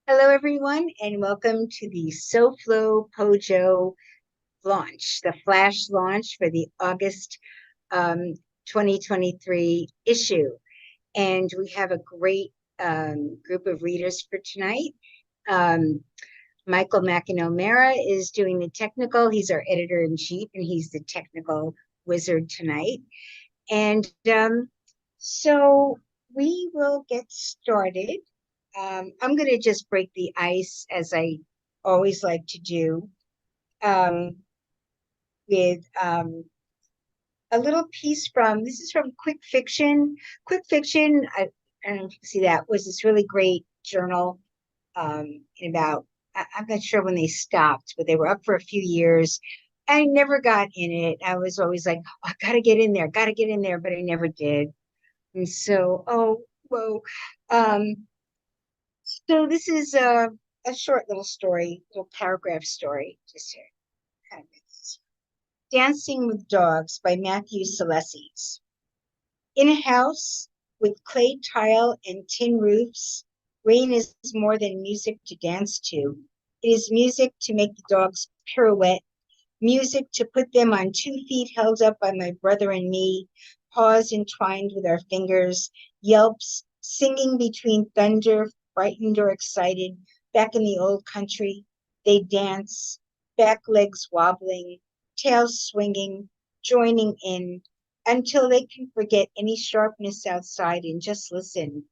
Hello, everyone, and welcome to the SoFloPoJo launch, the flash launch for the August 2023 issue. And we have a great group of readers for tonight. Um, Michael McInerney is doing the technical. He's our editor in chief, and he's the technical wizard tonight. And so we will get started. I'm going to just break the ice as I always like to do um, with a little piece from this is from Quick Fiction. Quick Fiction, I don't know if you can see that, was this really great journal in about, I'm not sure when they stopped, but they were up for a few years. I never got in it. I was always like, oh, I got to get in there, got to get in there, but I never did. And so, oh, whoa. Um, So this is a short little story, little paragraph story, just here. Kind of Dancing with Dogs by Matthew Salesses. In a house with clay tile and tin roofs, rain is more than music to dance to. It is music to make the dogs pirouette, music to put them on 2 feet held up by my brother and me, paws entwined with our fingers, yelps, singing between thunder, frightened or excited, back in the old country. They dance, back legs wobbling, tails swinging, joining in, until they can forget any sharpness outside and just listen.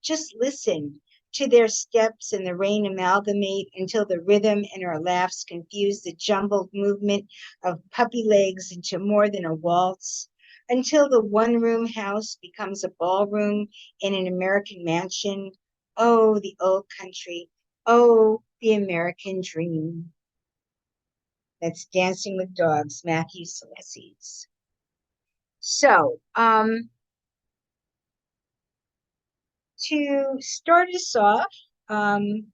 Just listen to their steps and the rain amalgamate until the rhythm and our laughs confuse the jumbled movement of puppy legs into more than a waltz, until the one-room house becomes a ballroom in an American mansion. Oh, the old country. Oh, the American dream. That's Dancing with Dogs, Matthew Salesses. So, to start us off, um,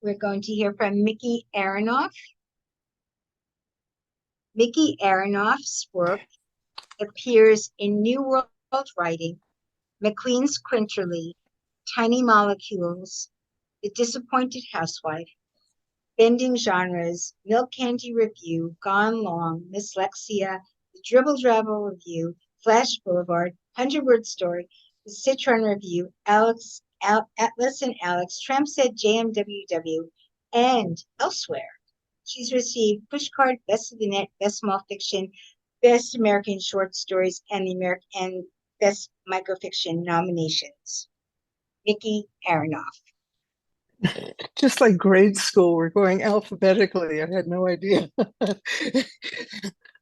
we're going to hear from Mickey Aronoff. Mickey Aronoff's work appears in New World Writing, McQueen's Quinterly, Tiny Molecules, The Disappointed Housewife, Bending Genres, Milk Candy Review, Gone Long, Dyslexia, The Dribble Drabble Review, Flash Boulevard, 100-Word Story, The Citron Review, Atlas and Alex, Tramp Said JMWW, and elsewhere. She's received Pushcart, Best of the Net, Best Small Fiction, Best American Short Stories, and the American and Best Microfiction nominations. Mickey Aronoff. Just like grade school, we're going alphabetically. I had no idea.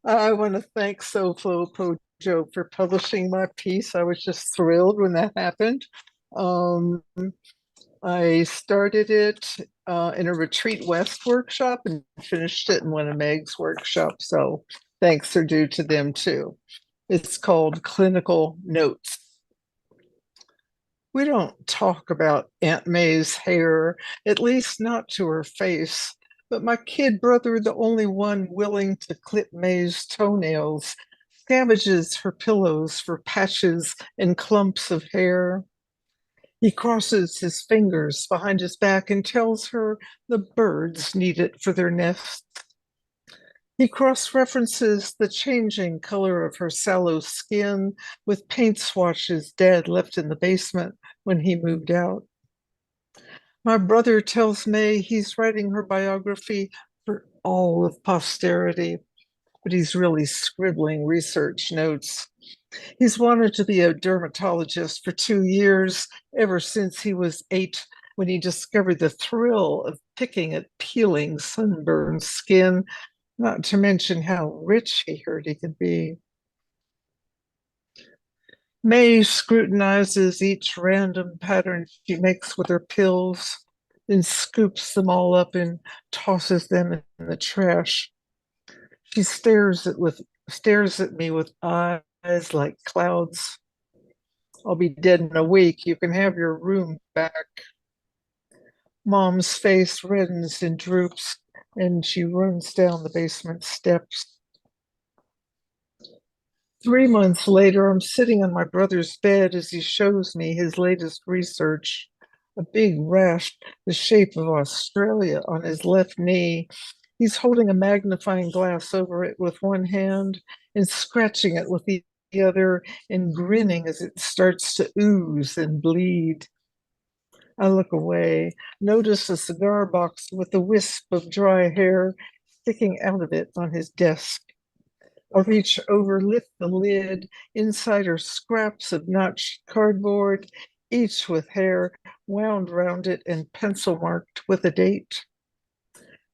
I want to thank SoFloPoJo for publishing my piece. I was just thrilled when that happened. Um, I started it in a Retreat West workshop and finished it in one of Meg's workshops. So thanks are due to them too. It's called Clinical Notes. We don't talk about Aunt May's hair, at least not to her face. But my kid brother, the only one willing to clip May's toenails, scavages her pillows for patches and clumps of hair. He crosses his fingers behind his back and tells her the birds need it for their nests. He cross-references the changing color of her sallow skin with paint swatches Dad left in the basement when he moved out. My brother tells May he's writing her biography for all of posterity, but he's really scribbling research notes. He's wanted to be a dermatologist for 2 years, ever since he was 8, when he discovered the thrill of picking at peeling sunburned skin, not to mention how rich he heard he could be. May scrutinizes each random pattern she makes with her pills, then scoops them all up and tosses them in the trash. She stares at me with eyes like clouds. I'll be dead in a week. You can have your room back. Mom's face reddens and droops, and she runs down the basement steps. 3 months later, I'm sitting on my brother's bed as he shows me his latest research, a big rash the shape of Australia on his left knee. He's holding a magnifying glass over it with one hand and scratching it with the other and grinning as it starts to ooze and bleed. I look away, notice a cigar box with a wisp of dry hair sticking out of it on his desk. I reach over, lift the lid. Inside are scraps of notched cardboard, each with hair wound round it and pencil marked with a date.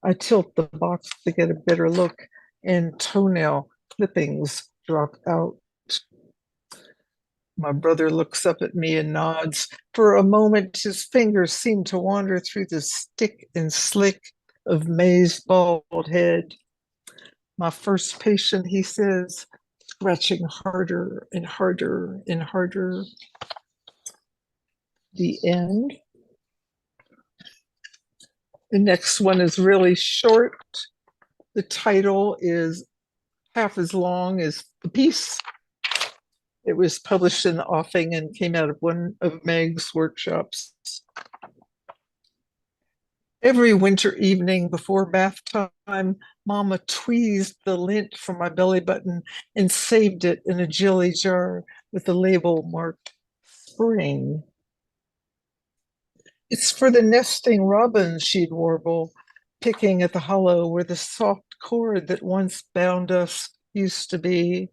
I tilt the box to get a better look, and toenail clippings drop out. My brother looks up at me and nods. For a moment, his fingers seem to wander through the stick and slick of May's bald head. My first patient, he says, scratching harder and harder and harder. The end. The next one is really short. The title is half as long as the piece. It was published in the offing and came out of one of Meg's workshops. Every winter evening before bath time, Mama tweezed the lint from my belly button and saved it in a jelly jar with the label marked spring. It's for the nesting robins, she'd warble, picking at the hollow where the soft cord that once bound us used to be.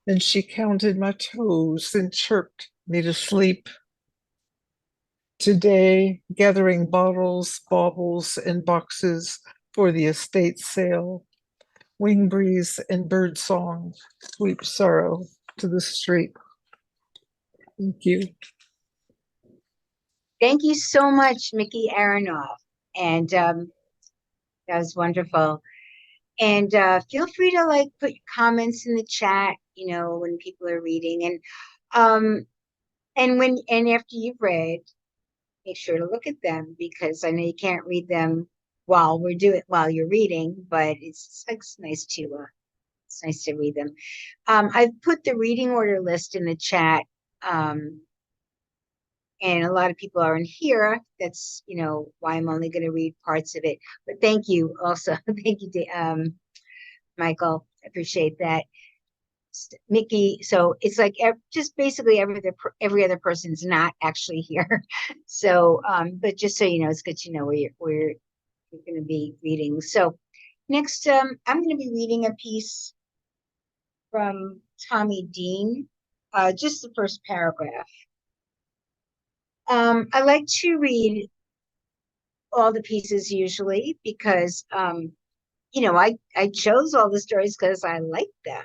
Then she counted my toes and chirped me to sleep. Today, gathering bottles, baubles, and boxes for the estate sale, wing breeze and bird song sweep sorrow to the street. Thank you. Thank you so much, Mickey Aronoff. And that was wonderful. And feel free to like put your comments in the chat, when people are reading. And after you've read, make sure to look at them, because I know you can't read them while you're reading, but it's nice to read them. I've put the reading order list in the chat. And a lot of people aren't here. That's, why I'm only going to read parts of it. But thank you also. Thank you, Michael. I appreciate that. Mickey, so it's like just basically every other person's not actually here. So, but just so you know, it's good to know where you're going to be reading. So next, I'm going to be reading a piece from Tommy Dean, just the first paragraph. I like to read all the pieces usually because, I chose all the stories because I like them,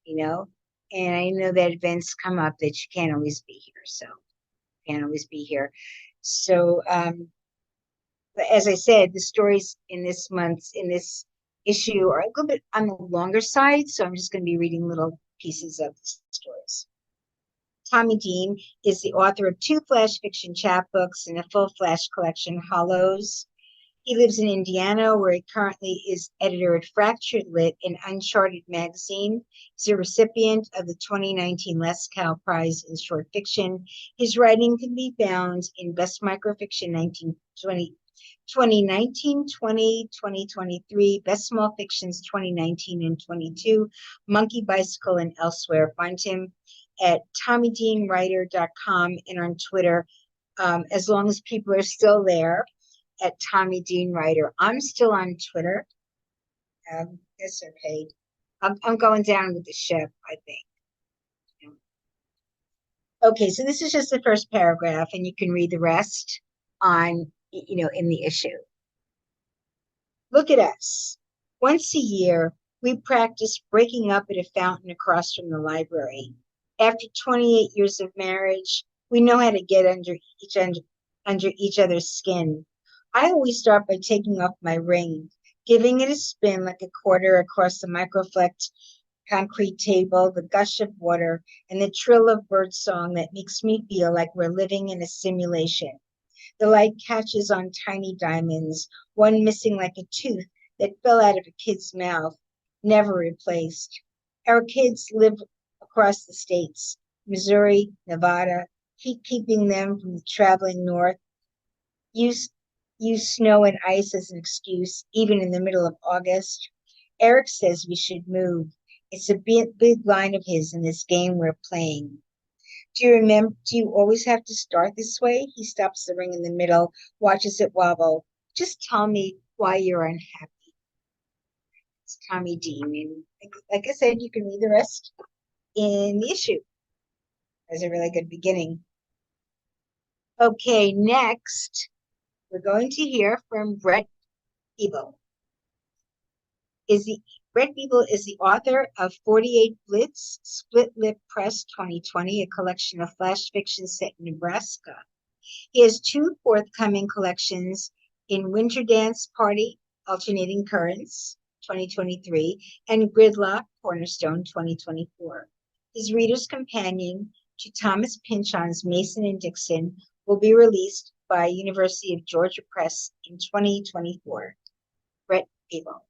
and I know that events come up that you can't always be here. So, but as I said, the stories in this issue are a little bit on the longer side. So I'm just going to be reading little pieces of the stories. Tommy Dean is the author of 2 flash fiction chapbooks and a full flash collection, Hollows. He lives in Indiana, where he currently is editor at Fractured Lit, an Uncharted magazine. He's a recipient of the 2019 Leskow Prize in Short Fiction. His writing can be found in Best Microfiction 2019, 20, 2023, Best Small Fictions 2019 and 22, Monkey Bicycle, and elsewhere. Find him at TommyDeanWriter.com and on Twitter, as long as people are still there, at Tommy Dean Writer. I'm still on Twitter. It's okay. I'm going down with the ship, I think. Okay, so this is just the first paragraph, and you can read the rest on, in the issue. Look at us. Once a year, we practice breaking up at a fountain across from the library. After 28 years of marriage, we know how to get under each other's skin. I always start by taking off my ring, giving it a spin like a quarter across the microflecked concrete table, the gush of water, and the trill of birdsong that makes me feel like we're living in a simulation. The light catches on tiny diamonds, one missing like a tooth that fell out of a kid's mouth, never replaced. Our kids live across the states, Missouri, Nevada, keeping them from traveling north. Use use snow and ice as an excuse, even in the middle of August. Eric says we should move. It's a big line of his in this game we're playing. Do you remember? Do you always have to start this way? He stops the ring in the middle, watches it wobble. Just tell me why you're unhappy. It's Tommy Dean. And like I said, you can read the rest in the issue. That's a really good beginning. Okay, next, we're going to hear from Brett Ebel. Brett Beagle is the author of 48 Blitz, Split Lip Press 2020, a collection of flash fiction set in Nebraska. He has two forthcoming collections in Winter Dance Party, Alternating Currents 2023, and Gridlock Cornerstone 2024. His reader's companion to Thomas Pynchon's Mason and Dixon will be released by University of Georgia Press in 2024. Brett Beagle.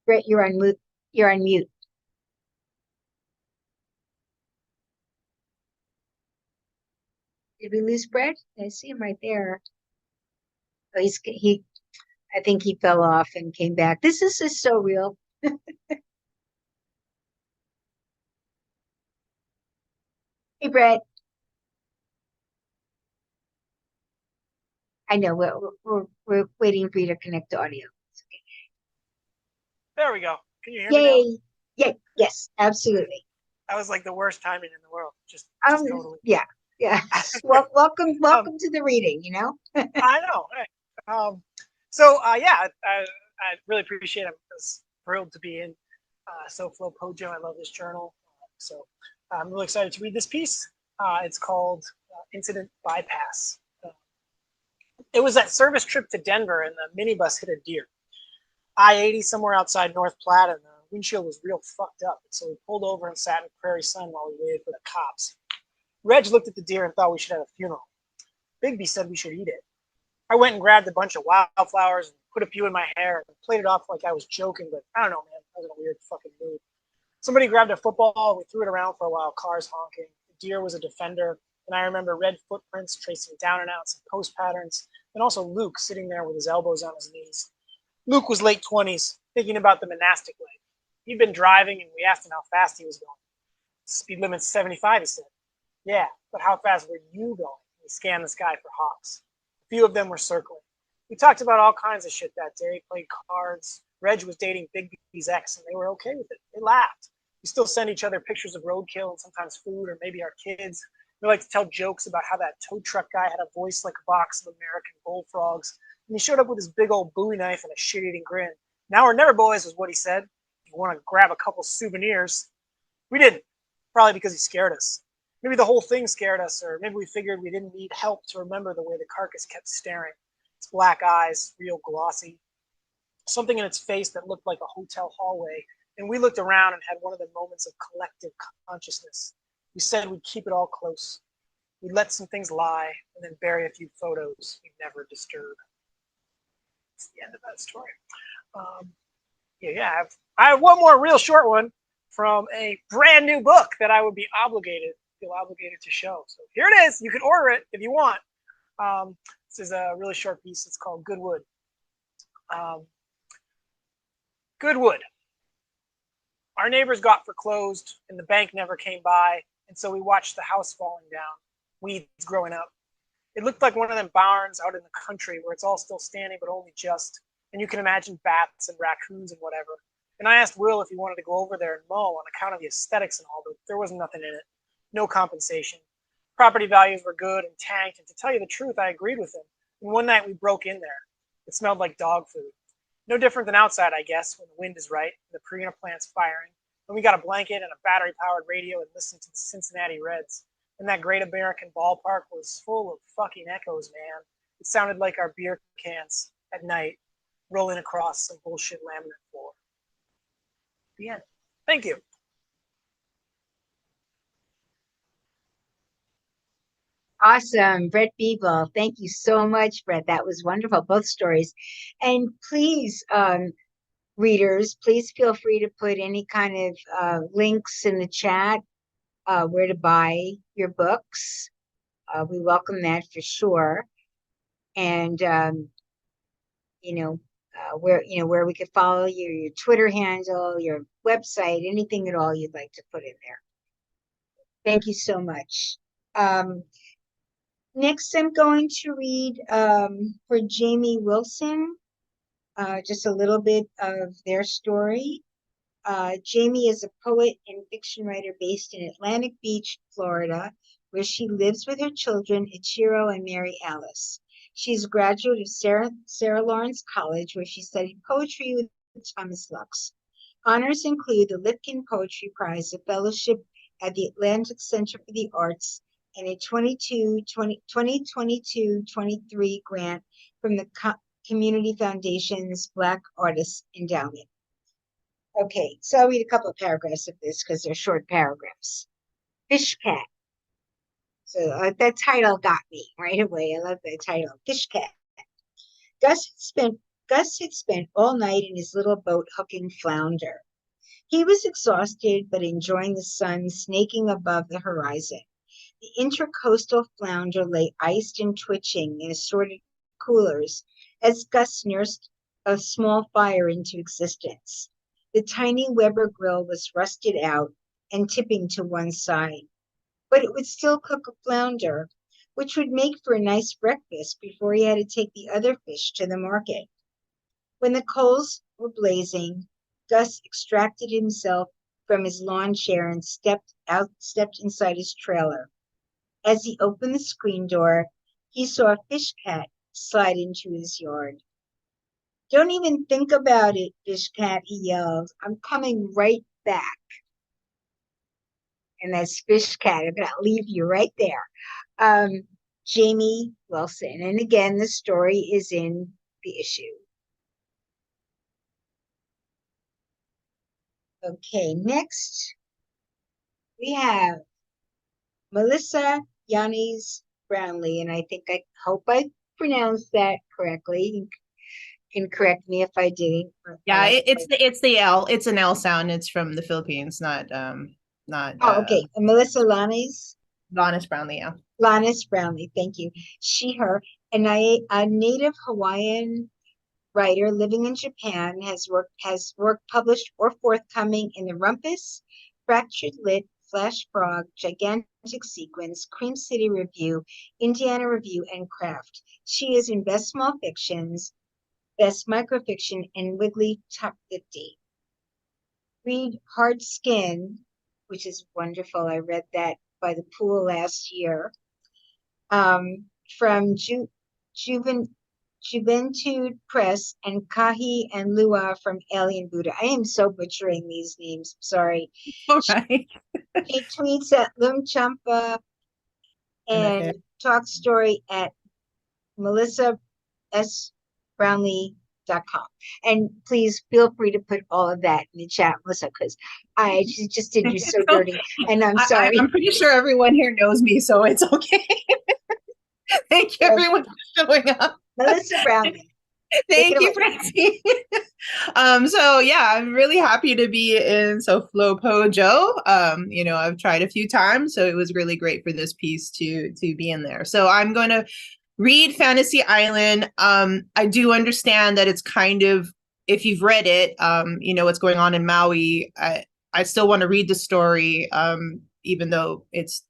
Brett, you're on mute. You're on mute. Did we lose Brett? I see him right there. Oh, he. I think he fell off and came back. This is so real. Hey, Brett. I know we're waiting for you to connect the audio. There we go. Can you hear me now? Yay! Yay! Yes, absolutely. That was like the worst timing in the world. Just totally. Yeah, yeah. Welcome to the reading. You know. I know. Yeah, I really appreciate it. I was thrilled to be in SoFloPoJo. I love this journal. So I'm really excited to read this piece. It's called Incident Bypass. It was that service trip to Denver, and the minibus hit a deer. I-80 somewhere outside North Platte, and the windshield was real fucked up. So we pulled over and sat in the prairie sun while we waited for the cops. Reg looked at the deer and thought we should have a funeral. Bigby said we should eat it. I went and grabbed a bunch of wildflowers and put a few in my hair and played it off like I was joking, but I don't know, man. I was in a weird fucking mood. Somebody grabbed a football. We threw it around for a while, cars honking. The deer was a defender, and I remember red footprints tracing down and out some post patterns, and also Luke sitting there with his elbows on his knees. Luke was late 20s, thinking about the monastic life. He'd been driving, and we asked him how fast he was going. Speed limit's 75, he said. Yeah, but how fast were you going? We scanned the sky for hawks. A few of them were circling. We talked about all kinds of shit that day, played cards. Reg was dating Bigby's ex, and they were okay with it. They laughed. We still send each other pictures of roadkill and sometimes food or maybe our kids. We like to tell jokes about how that tow truck guy had a voice like a box of American bullfrogs, and he showed up with his big old Bowie knife and a shit-eating grin. Now or never, boys, was what he said. If you want to grab a couple souvenirs. We didn't, probably because he scared us. Maybe the whole thing scared us, or maybe we figured we didn't need help to remember the way the carcass kept staring. Its black eyes, real glossy. Something in its face that looked like a hotel hallway, and we looked around and had one of the moments of collective consciousness. We said we'd keep it all close. We'd let some things lie, and then bury a few photos we'd never disturb. That's the end of that story. I have one more real short one from a brand new book that I would feel obligated to show. So here it is. You can order it if you want. This is a really short piece. It's called Goodwood. Goodwood. Our neighbors got foreclosed, and the bank never came by, and so we watched the house falling down, weeds growing up. It looked like one of them barns out in the country where it's all still standing, but only just, and you can imagine bats and raccoons and whatever. And I asked Will if he wanted to go over there and mow on account of the aesthetics and all, but there was nothing in it. No compensation. Property values were good and tanked, and to tell you the truth, I agreed with him. And one night we broke in there. It smelled like dog food. No different than outside, I guess, when the wind is right, and the Purina plant's firing. And we got a blanket and a battery-powered radio and listened to the Cincinnati Reds. And that great American ballpark was full of fucking echoes, man. It sounded like our beer cans at night rolling across some bullshit laminate floor. The end. Thank you. Awesome. Brett Beeble. Thank you so much, Brett. That was wonderful, both stories. And please, readers, please feel free to put any kind of links in the chat, where to buy your books. We welcome that for sure. And, where we could follow you, your Twitter handle, your website, anything at all you'd like to put in there. Thank you so much. Next, I'm going to read for Jamie Wilson, just a little bit of their story. Jamie is a poet and fiction writer based in Atlantic Beach, Florida, where she lives with her children, Ichiro and Mary Alice. She's a graduate of Sarah Lawrence College, where she studied poetry with Thomas Lux. Honors include the Lipkin Poetry Prize, a fellowship at the Atlantic Center for the Arts, and a 2022-23 grant from the Community Foundation's Black Artists Endowment. Okay, so I'll read a couple of paragraphs of this because they're short paragraphs. Fish Cat. So that title got me right away. I love that title, Fish Cat. Gus had spent all night in his little boat hooking flounder. He was exhausted, but enjoying the sun snaking above the horizon. The intercoastal flounder lay iced and twitching in assorted coolers as Gus nursed a small fire into existence. The tiny Weber grill was rusted out and tipping to one side, but it would still cook a flounder, which would make for a nice breakfast before he had to take the other fish to the market. When the coals were blazing, Gus extracted himself from his lawn chair and stepped inside his trailer. As he opened the screen door, he saw a fish cat slide into his yard. Don't even think about it, Fish Cat, he yelled. I'm coming right back. And that's Fish Cat. I'm going to leave you right there. Jamie Wilson. And again, the story is in the issue. Okay, next we have Melissa Yanis Brownlee, and I hope I pronounced that correctly. You can correct me if I didn't. Yeah, it's the L. It's an L sound. It's from the Philippines, not. Oh, okay. Melissa Lanis. Lannis Brownlee, yeah. Lannis Brownlee, thank you. She, her, and a native Hawaiian writer living in Japan has work published or forthcoming in the Rumpus, Fractured Lit, Flash Frog, Gigantic Sequence, Cream City Review, Indiana Review, and Craft. She is in Best Small Fictions, Best Microfiction, and Wiggly Top 50. Read Hard Skin, which is wonderful. I read that by the pool last year. From Juventude Press, and Kahi and Lua from Alien Buddha. I am so butchering these names. Sorry. All right. She tweets at Lumchampa and talks story at melissasbrownlee.com. And please feel free to put all of that in the chat, Melissa, because I just did you so dirty. And I'm sorry. I'm pretty sure everyone here knows me, so it's okay. Thank you, everyone, for showing up. Melissa Brownlee. Thank you, Francine. So yeah, I'm really happy to be in SoFloPoJo. I've tried a few times, so it was really great for this piece to be in there. So I'm going to read Fantasy Island. I do understand that it's kind of, if you've read it, what's going on in Maui. I still want to read the story, even though it's,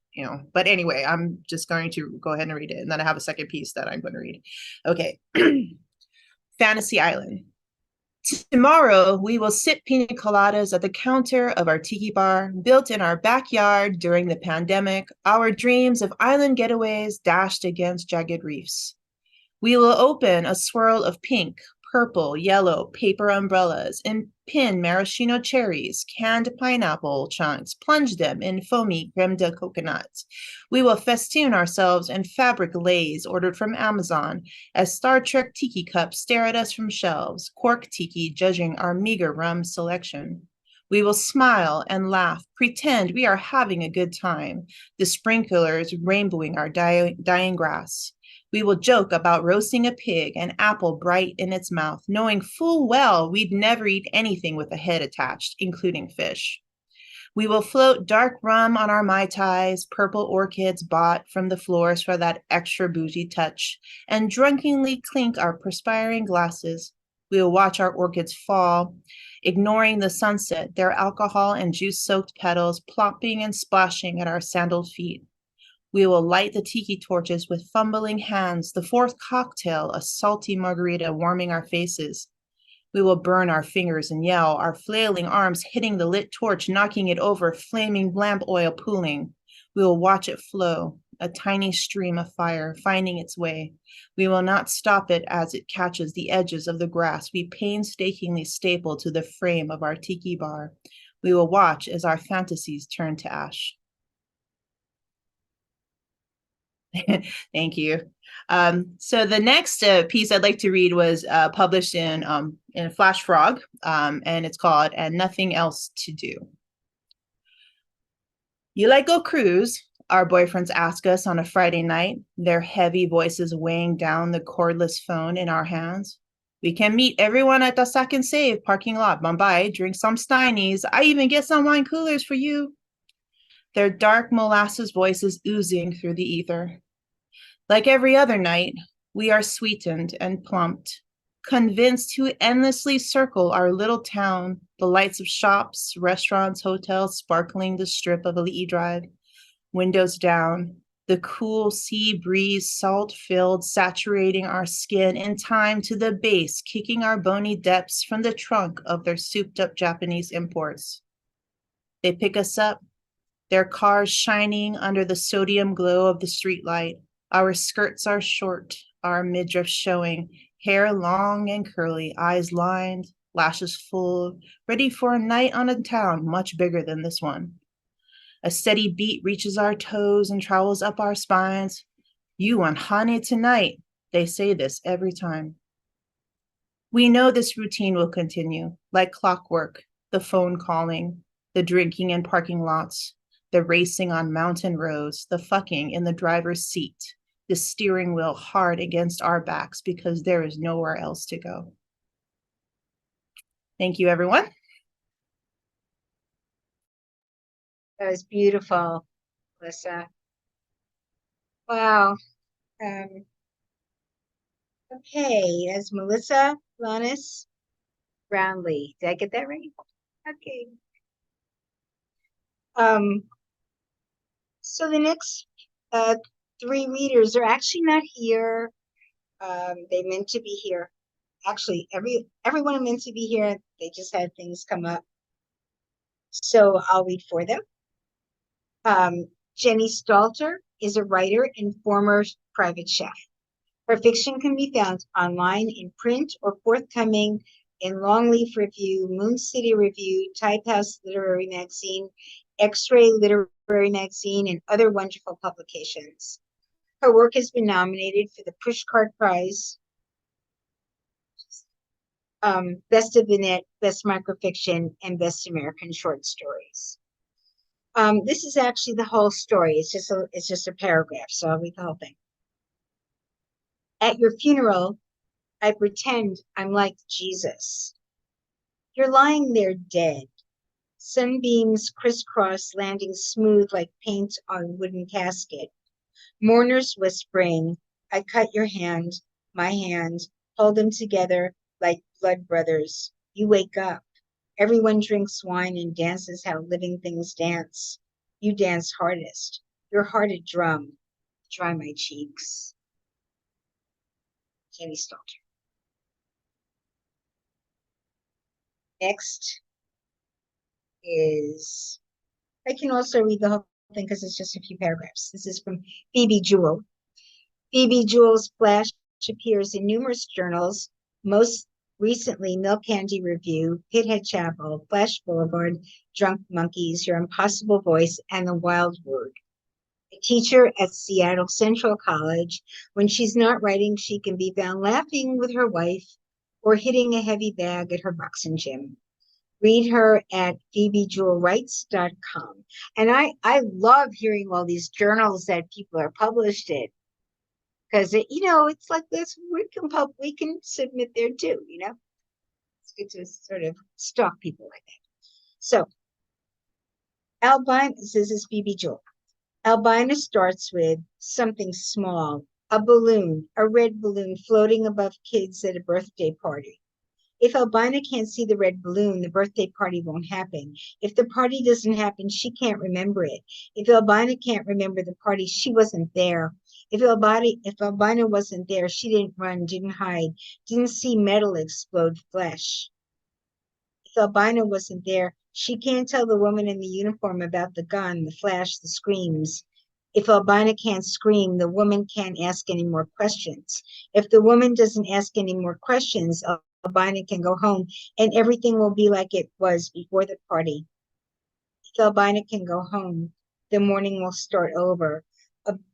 but anyway, I'm just going to go ahead and read it. And then I have a second piece that I'm going to read. Okay. Fantasy Island. Tomorrow, we will sip pina coladas at the counter of our tiki bar, built in our backyard during the pandemic, our dreams of island getaways dashed against jagged reefs. We will open a swirl of pink, purple, yellow paper umbrellas and pin maraschino cherries, canned pineapple chunks, plunge them in foamy creme de coconut. We will festoon ourselves in fabric leis ordered from Amazon as Star Trek tiki cups stare at us from shelves, cork tiki judging our meager rum selection. We will smile and laugh, pretend we are having a good time, the sprinklers rainbowing our dying grass. We will joke about roasting a pig, an apple bright in its mouth, knowing full well we'd never eat anything with a head attached, including fish. We will float dark rum on our Mai Tais, purple orchids bought from the floors for that extra bougie touch, and drunkenly clink our perspiring glasses. We will watch our orchids fall, ignoring the sunset, their alcohol and juice-soaked petals plopping and splashing at our sandaled feet. We will light the tiki torches with fumbling hands, the fourth cocktail, a salty margarita warming our faces. We will burn our fingers and yell, our flailing arms hitting the lit torch, knocking it over, flaming lamp oil pooling. We will watch it flow, a tiny stream of fire finding its way. We will not stop it as it catches the edges of the grass we painstakingly staple to the frame of our tiki bar. We will watch as our fantasies turn to ash. Thank you. So the next piece I'd like to read was published in Flash Frog, and it's called "And Nothing Else to Do." You like go cruise? Our boyfriends ask us on a Friday night, their heavy voices weighing down the cordless phone in our hands. We can meet everyone at the Second Save parking lot, Mumbai, drink some steinies. I even get some wine coolers for you. Their dark molasses voices oozing through the ether. Like every other night, we are sweetened and plumped, convinced to endlessly circle our little town, the lights of shops, restaurants, hotels sparkling the strip of Ali'i Drive, windows down, the cool sea breeze salt-filled saturating our skin in time to the base, kicking our bony depths from the trunk of their souped-up Japanese imports. They pick us up, their cars shining under the sodium glow of the streetlight. Our skirts are short, our midriff showing, hair long and curly, eyes lined, lashes full, ready for a night on a town much bigger than this one. A steady beat reaches our toes and travels up our spines. You want honey tonight. They say this every time. We know this routine will continue, like clockwork, the phone calling, the drinking in parking lots, the racing on mountain roads, the fucking in the driver's seat, the steering wheel hard against our backs because there is nowhere else to go. Thank you, everyone. That was beautiful, Melissa. Wow. Okay, as Melissa Lannis Brownlee. Did I get that right? Okay. So the next three readers are actually not here. They meant to be here. Actually, everyone meant to be here. They just had things come up. So I'll read for them. Jenny Stalter is a writer and former private chef. Her fiction can be found online in print or forthcoming in Longleaf Review, Moon City Review, Type House Literary Magazine, X-Ray Literary Magazine, and other wonderful publications. Her work has been nominated for the Pushcart Prize, Best of the Net, Best Microfiction, and Best American Short Stories. This is actually the whole story. It's just a paragraph, so I'll read the whole thing. At your funeral, I pretend I'm like Jesus. You're lying there dead. Sunbeams crisscross, landing smooth like paint on wooden casket. Mourners whispering, I cut your hand, my hand, hold them together like blood brothers. You wake up. Everyone drinks wine and dances how living things dance. You dance hardest. Your heart a drum. Dry my cheeks. Jenny Stalter. Next is, I can also read the whole thing because it's just a few paragraphs. This is from Phoebe Jewell. Phoebe Jewell's Flash appears in numerous journals, most recently Milk Candy Review, Pithead Chapel, Flash Boulevard, Drunk Monkeys, Your Impossible Voice, and The Wild Word. A teacher at Seattle Central College, when she's not writing, she can be found laughing with her wife or hitting a heavy bag at her boxing gym. Read her at phoebejewelwrites.com. And I love hearing all these journals that people are published in, because it's like this. We can submit there too. It's good to sort of stalk people like that. So albino. This is Phoebe Jewel. Albina starts with something small, a balloon, a red balloon floating above kids at a birthday party. If Albina can't see the red balloon, the birthday party won't happen. If the party doesn't happen, she can't remember it. If Albina can't remember the party, she wasn't there. If Albina wasn't there, she didn't run, didn't hide, didn't see metal explode flesh. If Albina wasn't there, she can't tell the woman in the uniform about the gun, the flash, the screams. If Albina can't scream, the woman can't ask any more questions. If the woman doesn't ask any more questions, Albina can go home and everything will be like it was before the party. If Albina can go home, the morning will start over.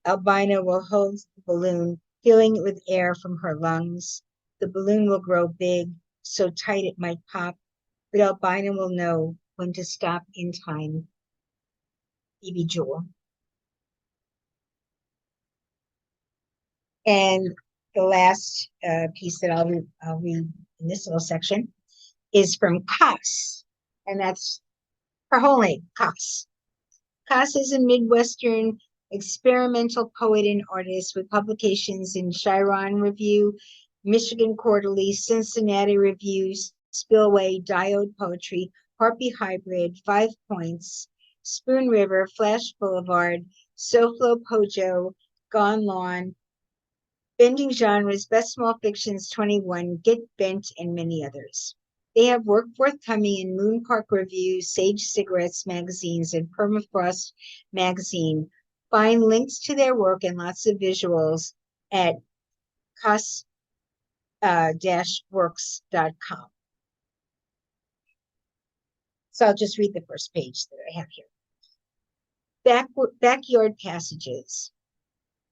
Albina will hold the balloon, filling it with air from her lungs. The balloon will grow big, so tight it might pop, but Albina will know when to stop in time. Phoebe Jewel. And the last piece that I'll read in this little section is from Cass, and that's her whole name, Cass. Cass is a Midwestern experimental poet and artist with publications in Chiron Review, Michigan Quarterly, Cincinnati Review, Spillway, Diode Poetry, Harpy Hybrid, 5 Points, Spoon River, Flash Boulevard, SoFloPoJo, Gone Lawn, Bending Genres, Best Small Fictions 21, Get Bent, and many others. They have work forthcoming in Moon Park Review, Sage Cigarettes magazines, and Permafrost magazine. Find links to their work and lots of visuals at cas-works.com. So I'll just read the first page that I have here. Backyard passages.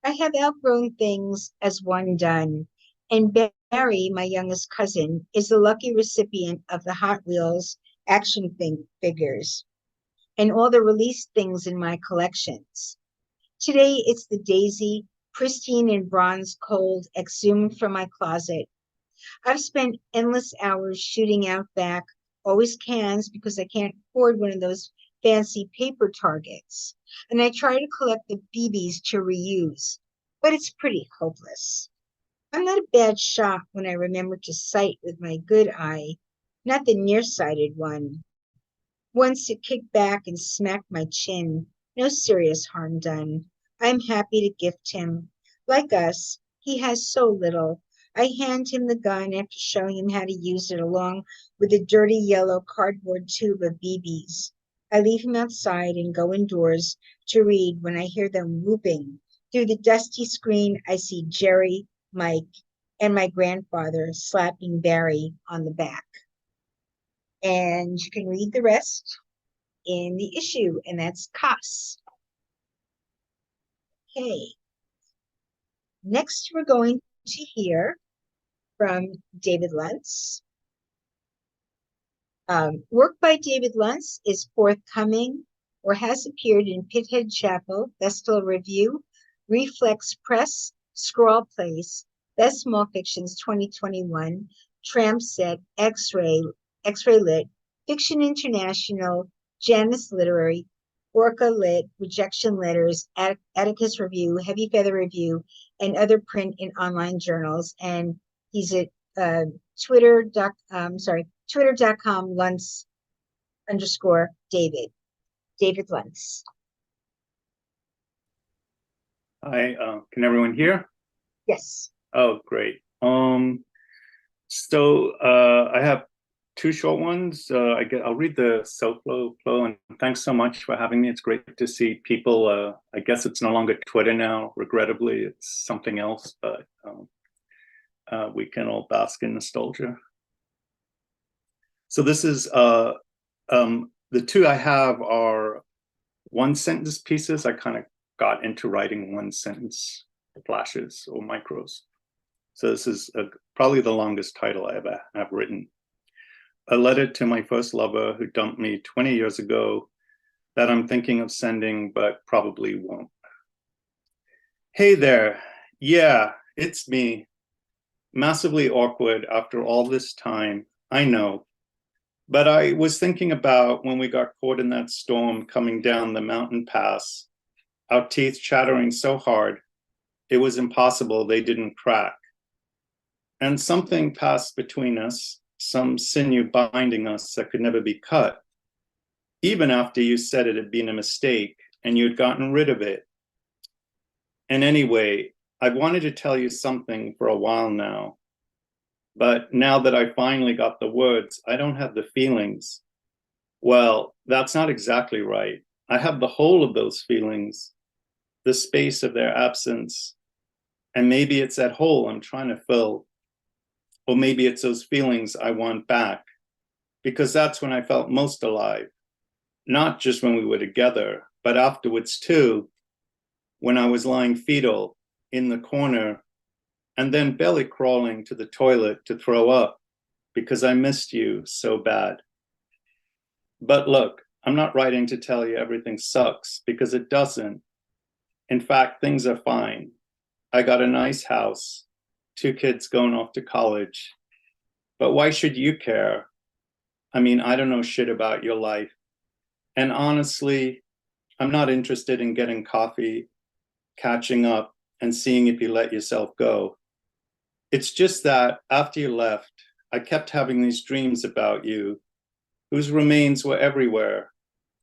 I have outgrown things as one done, and Barry, my youngest cousin, is the lucky recipient of the Hot Wheels action figures and all the released things in my collections. Today, it's the Daisy, pristine in bronze cold, exhumed from my closet. I've spent endless hours shooting out back, always cans because I can't afford one of those fancy paper targets. And I try to collect the BBs to reuse, but it's pretty hopeless. I'm not a bad shot when I remember to sight with my good eye, not the nearsighted one. Once it kicked back and smacked my chin, no serious harm done. I'm happy to gift him. Like us, he has so little. I hand him the gun after showing him how to use it along with a dirty yellow cardboard tube of BBs. I leave him outside and go indoors to read when I hear them whooping. Through the dusty screen, I see Jerry, Mike, and my grandfather slapping Barry on the back. And you can read the rest in the issue, and that's Cass. Okay. Next, we're going to hear from David Luntz. Work by David Luntz is forthcoming or has appeared in Pithead Chapel, Vestal Review, Reflex Press, Scrawl Place, Best Small Fictions 2021, Tramp Set, X-Ray Lit, Fiction International, Janus Literary, Orca Lit, Rejection Letters, Atticus Review, Heavy Feather Review, and other print and online journals. And he's at twitter.com Luntz_David. David Luntz. Hi, can everyone hear? Yes. Oh, great. So I have 2 short ones. I'll read the SoFloPo, and thanks so much for having me. It's great to see people. I guess it's no longer Twitter now. Regrettably, it's something else, but we can all bask in nostalgia. So this is the 2 I have are 1-sentence pieces. I kind of got into writing 1-sentence flashes or micros. So this is probably the longest title I ever have written. a letter to my first lover who dumped me 20 years ago that I'm thinking of sending, but probably won't. Hey there. Yeah, it's me. Massively awkward after all this time, I know. But I was thinking about when we got caught in that storm coming down the mountain pass, our teeth chattering so hard, it was impossible they didn't crack. And something passed between us, some sinew binding us that could never be cut, even after you said it had been a mistake and you'd gotten rid of it. And anyway, I've wanted to tell you something for a while now. But now that I finally got the words, I don't have the feelings. Well, that's not exactly right. I have the whole of those feelings, the space of their absence. And maybe it's that hole I'm trying to fill. Or maybe it's those feelings I want back. Because that's when I felt most alive. Not just when we were together, but afterwards too. When I was lying fetal in the corner and then belly crawling to the toilet to throw up because I missed you so bad. But look, I'm not writing to tell you everything sucks because it doesn't. In fact, things are fine. I got a nice house, 2 kids going off to college. But why should you care? I mean, I don't know shit about your life. And honestly, I'm not interested in getting coffee, catching up, and seeing if you let yourself go. It's just that after you left, I kept having these dreams about you, whose remains were everywhere,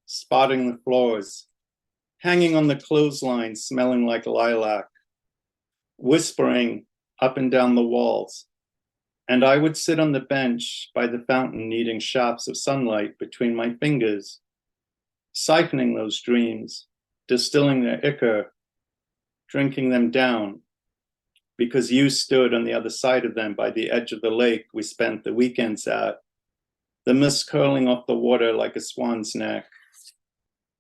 spotting the floors, hanging on the clothesline, smelling like lilac, whispering up and down the walls. And I would sit on the bench by the fountain, needing shafts of sunlight between my fingers, siphoning those dreams, distilling their ichor, drinking them down, because you stood on the other side of them by the edge of the lake we spent the weekends at, the mist curling off the water like a swan's neck.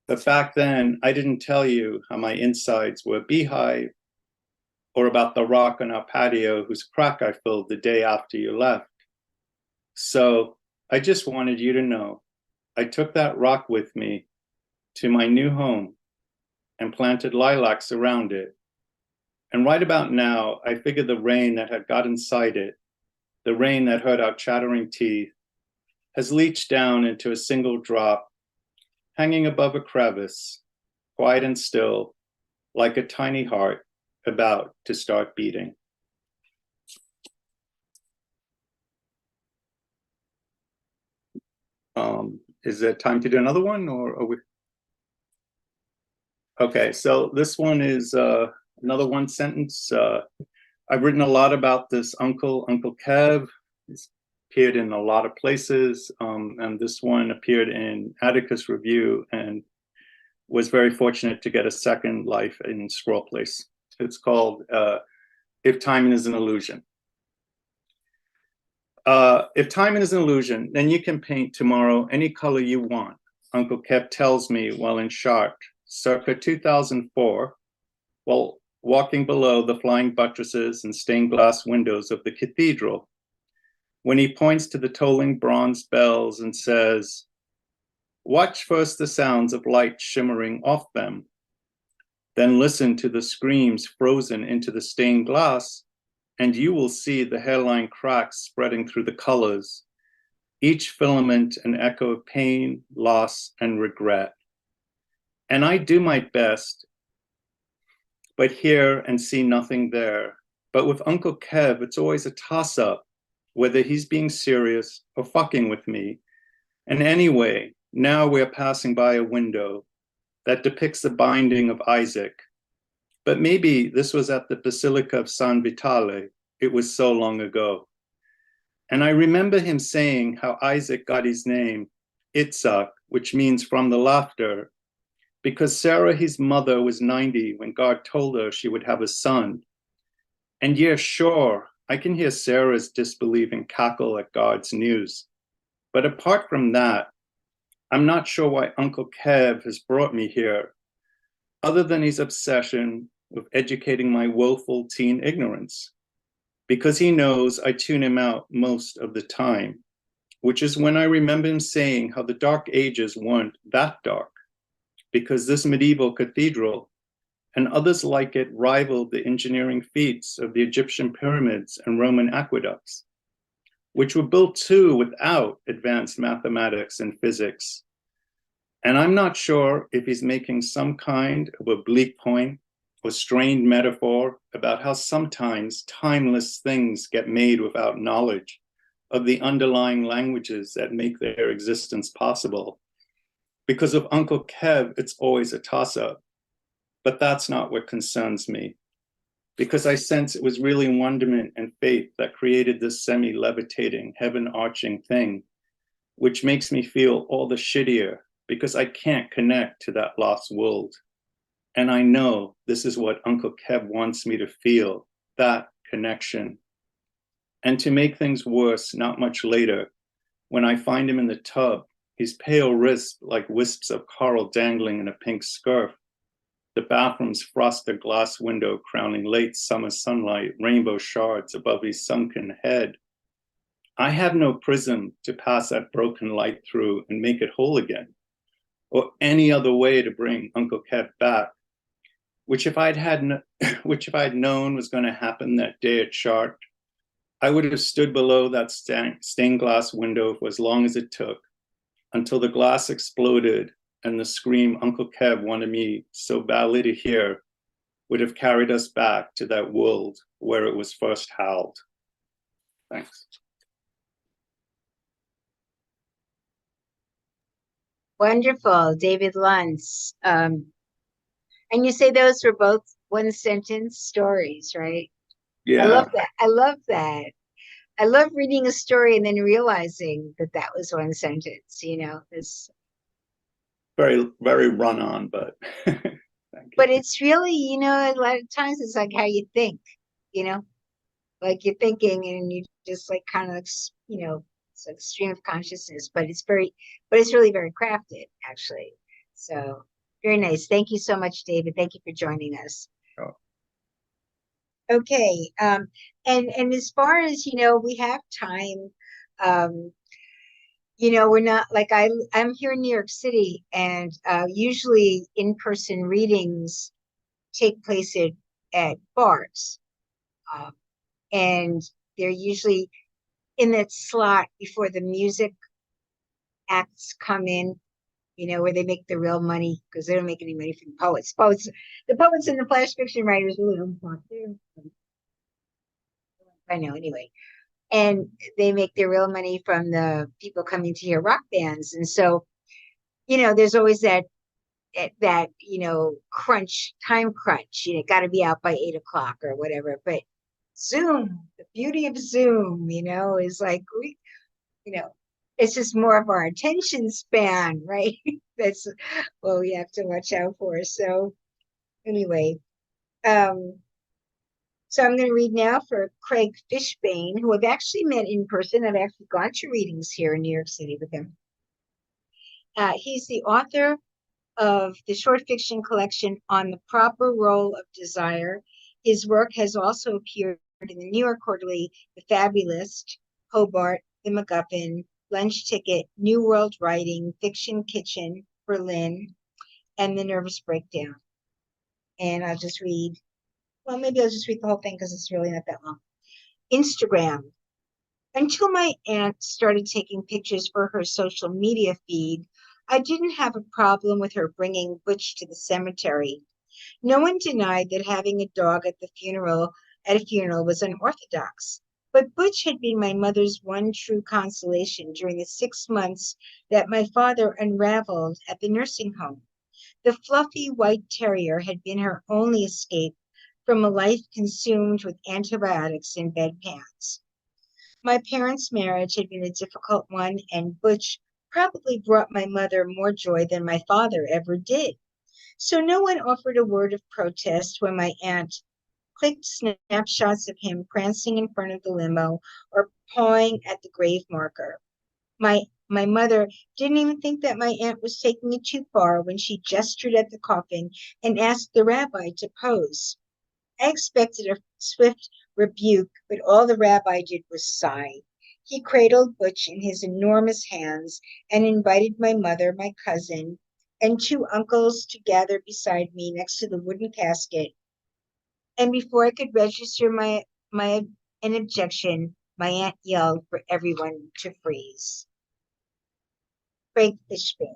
But back then, I didn't tell you how my insides were a beehive, or about the rock on our patio whose crack I filled the day after you left. So I just wanted you to know, I took that rock with me to my new home and planted lilacs around it. And right about now, I figured the rain that had got inside it, the rain that hurt our chattering teeth, has leached down into a single drop, hanging above a crevice, quiet and still, like a tiny heart about to start beating. Is it time to do another one, or are we? Okay, so this one is another one sentence. I've written a lot about this Uncle Kev. He's appeared in a lot of places, and this one appeared in Atticus Review and was very fortunate to get a second life in Scroll Place. It's called If Time is an Illusion. If time is an illusion, then you can paint tomorrow any color you want, Uncle Kev tells me while in Chartres, circa 2004, while walking below the flying buttresses and stained glass windows of the cathedral, when he points to the tolling bronze bells and says, "Watch first the sounds of light shimmering off them, then listen to the screams frozen into the stained glass, and you will see the hairline cracks spreading through the colors, each filament an echo of pain, loss, and regret. And I do my best, but hear and see nothing there. But with Uncle Kev, it's always a toss-up, whether he's being serious or fucking with me. And anyway, now we're passing by a window that depicts the binding of Isaac. But maybe this was at the Basilica of San Vitale. It was so long ago. And I remember him saying how Isaac got his name, Itzhak, which means from the laughter, because Sarah, his mother, was 90 when God told her she would have a son. And yeah, sure, I can hear Sarah's disbelieving cackle at God's news. But apart from that, I'm not sure why Uncle Kev has brought me here, other than his obsession with educating my woeful teen ignorance, because he knows I tune him out most of the time. which is when I remember him saying how the Dark Ages weren't that dark, because this medieval cathedral and others like it rivaled the engineering feats of the Egyptian pyramids and Roman aqueducts, which were built too without advanced mathematics and physics. And I'm not sure if he's making some kind of oblique point or strained metaphor about how sometimes timeless things get made without knowledge of the underlying languages that make their existence possible. Because of Uncle Kev, it's always a toss-up. But that's not what concerns me, because I sense it was really wonderment and faith that created this semi-levitating, heaven-arching thing, which makes me feel all the shittier because I can't connect to that lost world. And I know this is what Uncle Kev wants me to feel, that connection. And to make things worse, not much later, when I find him in the tub, his pale wrists like wisps of coral dangling in a pink scarf, the bathroom's frosted glass window crowning late summer sunlight, rainbow shards above his sunken head. I have no prism to pass that broken light through and make it whole again, or any other way to bring Uncle Kev back, which if I'd known was going to happen that day at Chart, I would have stood below that stained glass window for as long as it took, until the glass exploded and the scream Uncle Kev wanted me so badly to hear would have carried us back to that world where it was first howled. Thanks. Wonderful, David Luntz. And you say those were both one sentence stories, right? Yeah. I love that. I love that. I love reading a story and then realizing that that was one sentence, you know, it's very, very run on, but thank you. But it's really, you know, a lot of times it's like how you think, you know, like you're thinking and you just like kind of, you know, it's like stream of consciousness, but it's really very crafted, actually. So very nice. Thank you so much, David. Thank you for joining us. Oh. Okay. And as far as, you know, we have time, you know, we're not like I'm here in New York City, and usually in-person readings take place at bars. And they're usually in that slot before the music acts come in, you know, where they make the real money because they don't make any money from poets. The poets and the flash fiction writers really don't want to. I know, anyway. And they make their real money from the people coming to hear rock bands. And so, you know, there's always that, you know, time crunch, you know, got to be out by 8 o'clock or whatever. But Zoom, the beauty of Zoom, you know, is like, you know, it's just more of our attention span, right? That's what we have to watch out for. So anyway, so I'm going to read now for Craig Fishbane, who I've actually met in person. I've actually gone to readings here in New York City with him. He's the author of the short fiction collection On the Proper Role of Desire. His work has also appeared in the New York Quarterly, The Fabulist, Hobart, The MacGuffin, Lunch Ticket, New World Writing, Fiction Kitchen, Berlin, and The Nervous Breakdown. And I'll just read, well, maybe I'll just read the whole thing because it's really not that long. Instagram. Until my aunt started taking pictures for her social media feed, I didn't have a problem with her bringing Butch to the cemetery. No one denied that having a dog at a funeral was unorthodox. But Butch had been my mother's one true consolation during the 6 months that my father unraveled at the nursing home. The fluffy white terrier had been her only escape from a life consumed with antibiotics and bedpans. My parents' marriage had been a difficult one, and Butch probably brought my mother more joy than my father ever did. So no one offered a word of protest when my aunt clicked snapshots of him prancing in front of the limo or pawing at the grave marker. My mother didn't even think that my aunt was taking it too far when she gestured at the coffin and asked the rabbi to pose. I expected a swift rebuke, but all the rabbi did was sigh. He cradled Butch in his enormous hands and invited my mother, my cousin, and two uncles to gather beside me next to the wooden casket. And before I could register an objection, my aunt yelled for everyone to freeze. Frank Fishman.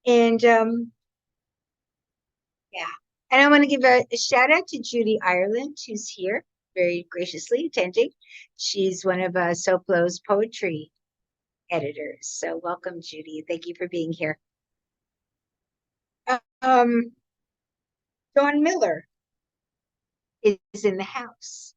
And yeah. And I want to give a shout out to Judy Ireland, who's here, very graciously attending. She's one of SoFlo's poetry editors. So welcome, Judy. Thank you for being here. Dawn Miller is in the house.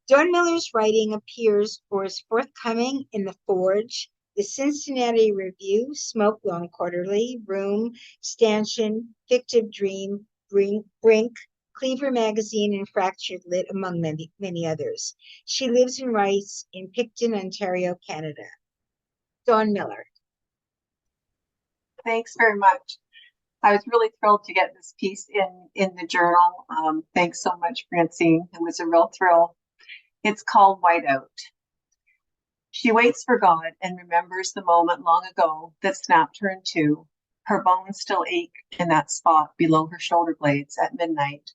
Dawn Miller's writing appears or is forthcoming in The Forge, the Cincinnati Review, Smoke Long Quarterly, Room, Stanchion, Fictive Dream, Brink, Cleaver Magazine, and Fractured Lit, among many others. She lives and writes in Picton, Ontario, Canada. Dawn Miller. Thanks very much. I was really thrilled to get this piece in the journal. Thanks so much, Francine. It was a real thrill. It's called Whiteout. She waits for God and remembers the moment long ago that snapped her in two. Her bones still ache in that spot below her shoulder blades at midnight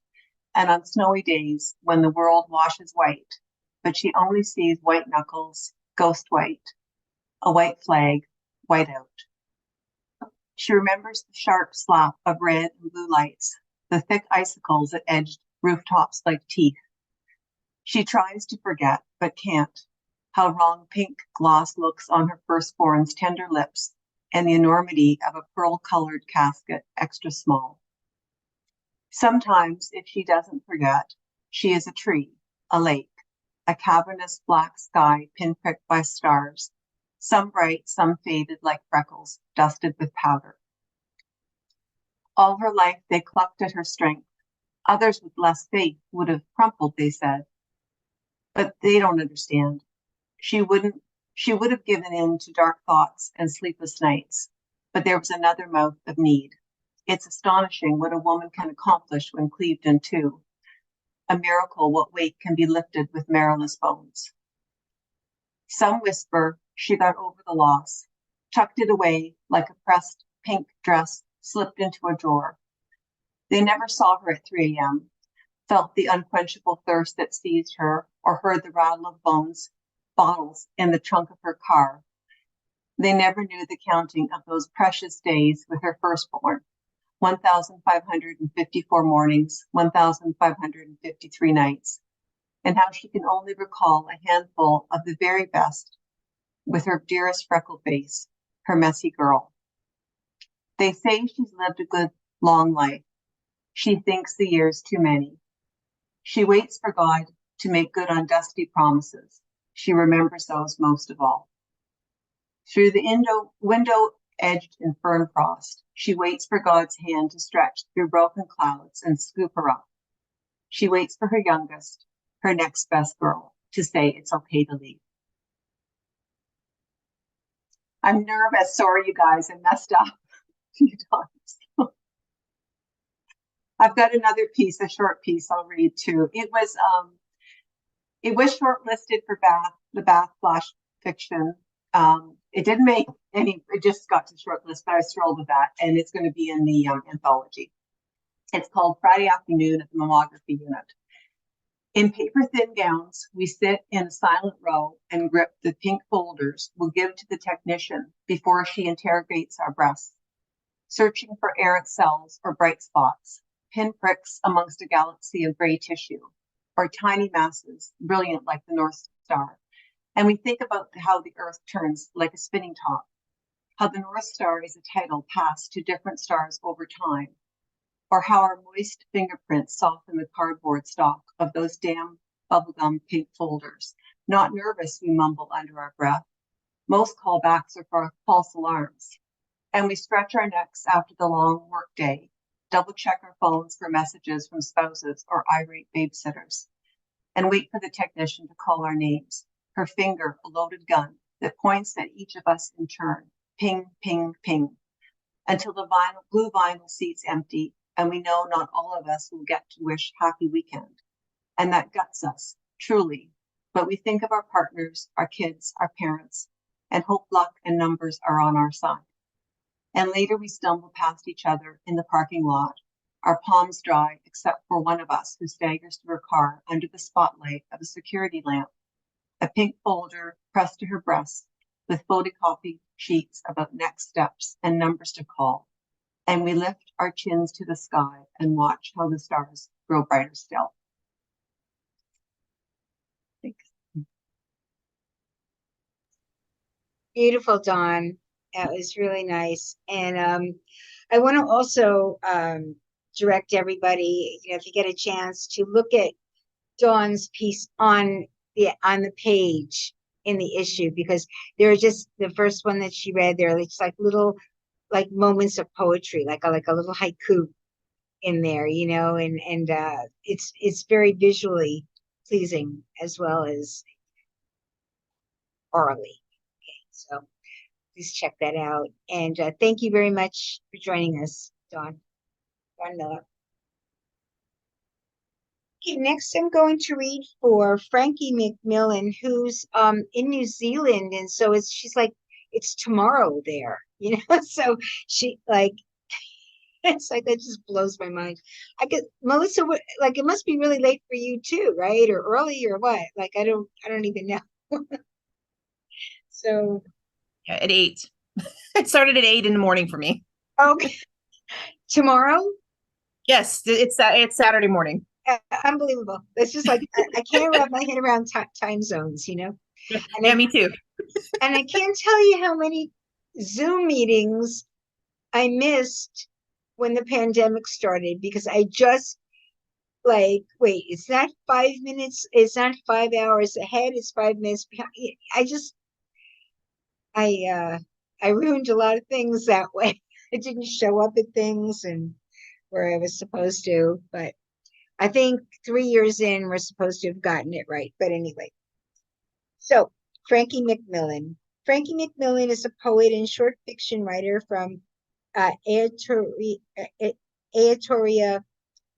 and on snowy days when the world washes white, but she only sees white knuckles, ghost white, a white flag, whiteout. She remembers the sharp slap of red and blue lights, the thick icicles that edged rooftops like teeth. She tries to forget, but can't. How wrong pink gloss looks on her firstborn's tender lips and the enormity of a pearl-colored casket extra small. Sometimes, if she doesn't forget, she is a tree, a lake, a cavernous black sky pinpricked by stars, some bright, some faded like freckles, dusted with powder. All her life they clucked at her strength. Others with less faith would have crumpled, they said. But they don't understand. She would have given in to dark thoughts and sleepless nights, but there was another mouth of need. It's astonishing what a woman can accomplish when cleaved in two. A miracle what weight can be lifted with marrowless bones. Some whisper she got over the loss, tucked it away like a pressed pink dress slipped into a drawer. They never saw her at 3 a.m., felt the unquenchable thirst that seized her, or heard the rattle of bottles in the trunk of her car. They never knew the counting of those precious days with her firstborn, 1,554 mornings, 1,553 nights, and how she can only recall a handful of the very best with her dearest freckle face, her messy girl. They say she's lived a good, long life. She thinks the years too many. She waits for God to make good on dusty promises. She remembers those most of all. Through the window edged in fern frost, she waits for God's hand to stretch through broken clouds and scoop her up. She waits for her youngest, her next best girl, to say it's okay to leave. I'm nervous. Sorry, you guys. I messed up a few times. I've got another piece, a short piece I'll read too. It was shortlisted for the Bath Flash Fiction. It didn't make any, it just got to shortlist, but I was thrilled with that. And it's going to be in the anthology. It's called Friday Afternoon at the Mammography Unit. In paper-thin gowns, we sit in a silent row and grip the pink folders we'll give to the technician before she interrogates our breasts, searching for errant cells or bright spots, pinpricks amongst a galaxy of gray tissue, or tiny masses brilliant like the North Star. And we think about how the Earth turns like a spinning top, how the North Star is a title passed to different stars over time, or how our moist fingerprints soften the cardboard stalk of those damn bubblegum pink folders. Not nervous, we mumble under our breath. Most callbacks are for false alarms. And we stretch our necks after the long work day, double check our phones for messages from spouses or irate babysitters, and wait for the technician to call our names, her finger a loaded gun that points at each of us in turn, ping, ping, ping, until the blue vinyl seat's empty and we know not all of us will get to wish happy weekend. And that guts us, truly, but we think of our partners, our kids, our parents, and hope luck and numbers are on our side. And later we stumble past each other in the parking lot, our palms dry except for one of us who staggers to her car under the spotlight of a security lamp, a pink folder pressed to her breast with photocopy sheets about next steps and numbers to call. And we lift our chins to the sky and watch how the stars grow brighter still. Thanks. Beautiful, Dawn. That was really nice. And I want to also direct everybody, if you get a chance, to look at Dawn's piece on the page in the issue, because there are just the first one that she read. There are just like little moments of poetry, like a little haiku in there, and it's very visually pleasing as well as orally. Okay, so please check that out. And thank you very much for joining us, Dawn Miller. Okay, next I'm going to read for Frankie McMillan, who's in New Zealand, and so she's like, it's tomorrow there, so she it's like, that just blows my mind. I guess, Melissa, it must be really late for you too, right? Or early, or what? I don't even know. So Yeah, at 8. It started at 8 in the morning for me. okay, tomorrow. Yes, it's Saturday morning. Unbelievable. It's just like I can't wrap my head around time zones, Yeah, and me too. And I can't tell you how many Zoom meetings I missed when the pandemic started, because I just wait, it's not 5 minutes, it's not 5 hours ahead, it's 5 minutes behind. I ruined a lot of things that way. I didn't show up at things and where I was supposed to, but I think 3 years in, we're supposed to have gotten it right. But anyway, so Frankie McMillan. Frankie McMillan is a poet and short fiction writer from Aotearoa,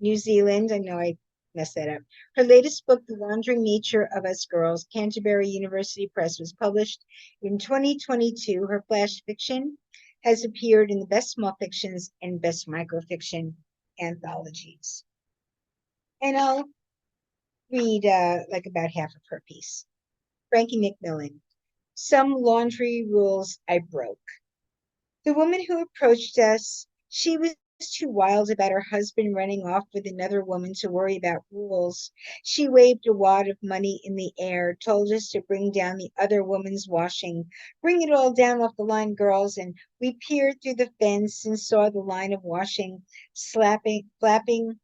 New Zealand. I know I messed that up. Her latest book, The Wandering Nature of Us Girls, Canterbury University Press, was published in 2022. Her flash fiction has appeared in the Best Small Fictions and Best Microfiction anthologies. And I'll read about half of her piece. Frankie McMillan. Some laundry rules I broke. The woman who approached us, she was too wild about her husband running off with another woman to worry about rules. She waved a wad of money in the air, told us to bring down the other woman's washing. Bring it all down off the line, girls. And we peered through the fence and saw the line of washing flapping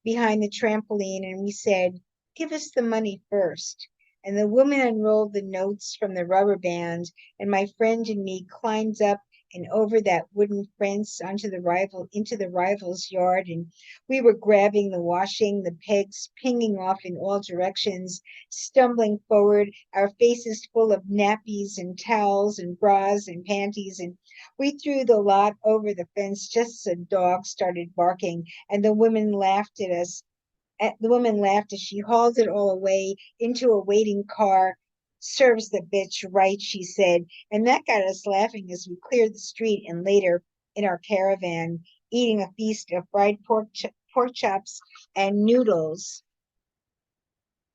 behind the trampoline, and we said, give us the money first. And the woman unrolled the notes from the rubber band, and my friend and me climbed up and over that wooden fence into the rival's yard, and we were grabbing the washing, the pegs pinging off in all directions, stumbling forward, our faces full of nappies and towels and bras and panties, and we threw the lot over the fence just as a dog started barking, and the woman laughed at us. The woman laughed as she hauled it all away into a waiting car. Serves the bitch right, she said, and that got us laughing as we cleared the street and later in our caravan, eating a feast of fried pork chops and noodles.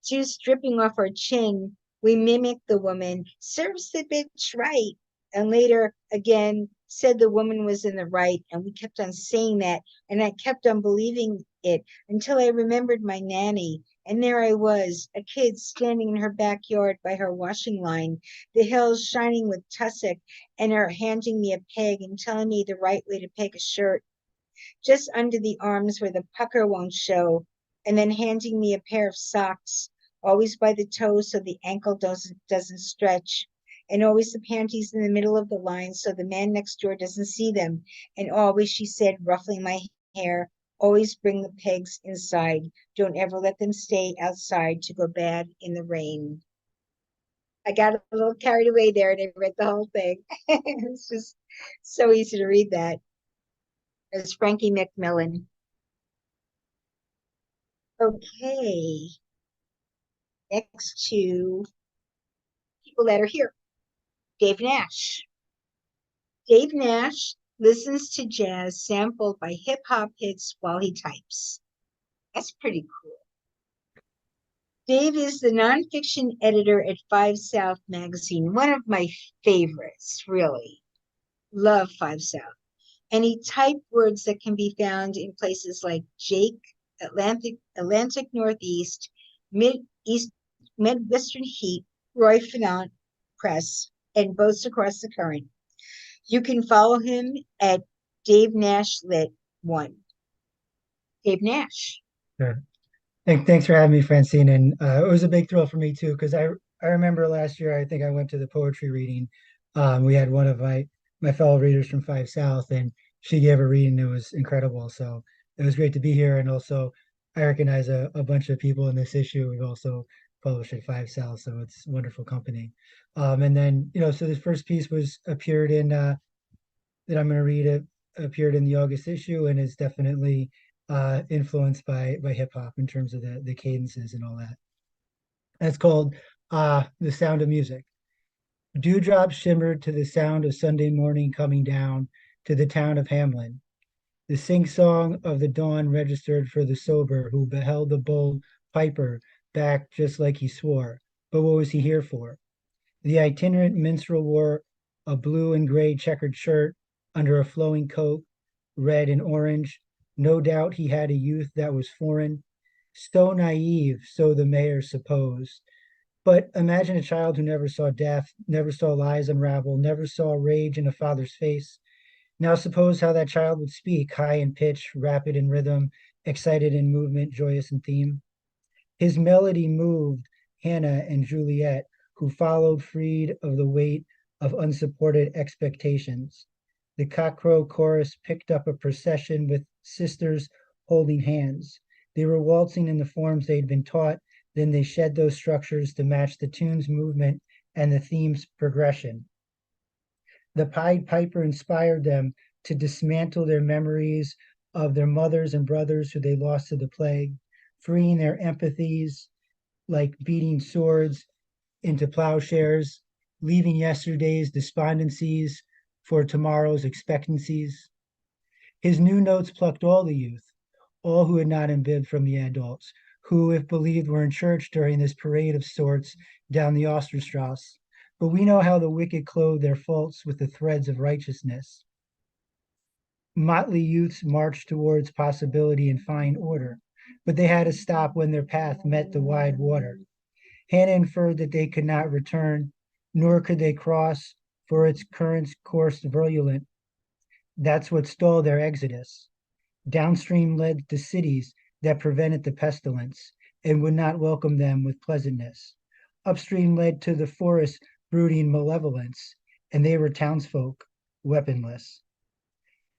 Juice dripping off our chin, we mimicked the woman, serves the bitch right, and later again said the woman was in the right, and we kept on saying that, and I kept on believing it until I remembered my nanny. And there I was, a kid standing in her backyard by her washing line, the hills shining with tussock, and her handing me a peg and telling me the right way to peg a shirt, just under the arms where the pucker won't show, and then handing me a pair of socks, always by the toe so the ankle doesn't stretch, and always the panties in the middle of the line so the man next door doesn't see them, and always, she said, ruffling my hair, always bring the pegs inside. Don't ever let them stay outside to go bad in the rain. I got a little carried away there and I read the whole thing. It's just so easy to read that. It's Frankie McMillan. Okay. next to people that are here. Dave Nash. Dave Nash listens to jazz sampled by hip hop hits while he types. That's pretty cool. Dave is the nonfiction editor at 5 South magazine, one of my favorites, really. Love 5 South. And he typed words that can be found in places like Jake, Atlantic Northeast, Midwestern Heat, Roy Fenant Press, and Boats Across the Current. You can follow him at Dave Nash Lit 1. Dave Nash. Sure. Thanks for having me, Francine. And it was a big thrill for me too, because I remember last year, I think I went to the poetry reading. We had one of my fellow readers from 5 South, and she gave a reading. It was incredible. So it was great to be here. And also, I recognize a bunch of people in this issue. We've also published at 5 South, so it's wonderful company. And then, so this first piece appeared in that I'm going to read it appeared in the August issue, and is definitely influenced by hip hop in terms of the cadences and all that. That's called The Sound of Music. Dewdrops shimmered to the sound of Sunday morning coming down to the town of Hamlin. The sing-song of the dawn registered for the sober who beheld the bold piper back just like he swore. But what was he here for? The itinerant minstrel wore a blue and gray checkered shirt under a flowing coat, red and orange. No doubt he had a youth that was foreign. So naive, so the mayor supposed. But imagine a child who never saw death, never saw lies unravel, never saw rage in a father's face. Now suppose how that child would speak, high in pitch, rapid in rhythm, excited in movement, joyous in theme. His melody moved Hannah and Juliet, who followed freed of the weight of unsupported expectations. The cockcrow chorus picked up a procession with sisters holding hands. They were waltzing in the forms they'd been taught, then they shed those structures to match the tune's movement and the theme's progression. The Pied Piper inspired them to dismantle their memories of their mothers and brothers who they lost to the plague, freeing their empathies like beating swords into plowshares, leaving yesterday's despondencies for tomorrow's expectancies. His new notes plucked all the youth, all who had not imbibed from the adults, who, if believed, were in church during this parade of sorts down the Osterstrasse. But we know how the wicked clothe their faults with the threads of righteousness. Motley youths marched towards possibility and fine order, but they had to stop when their path met the wide water. Hannah inferred that they could not return, nor could they cross, for its currents coursed virulent. That's what stalled their exodus. Downstream led to cities that prevented the pestilence and would not welcome them with pleasantness. Upstream led to the forest brooding malevolence, and they were townsfolk, weaponless.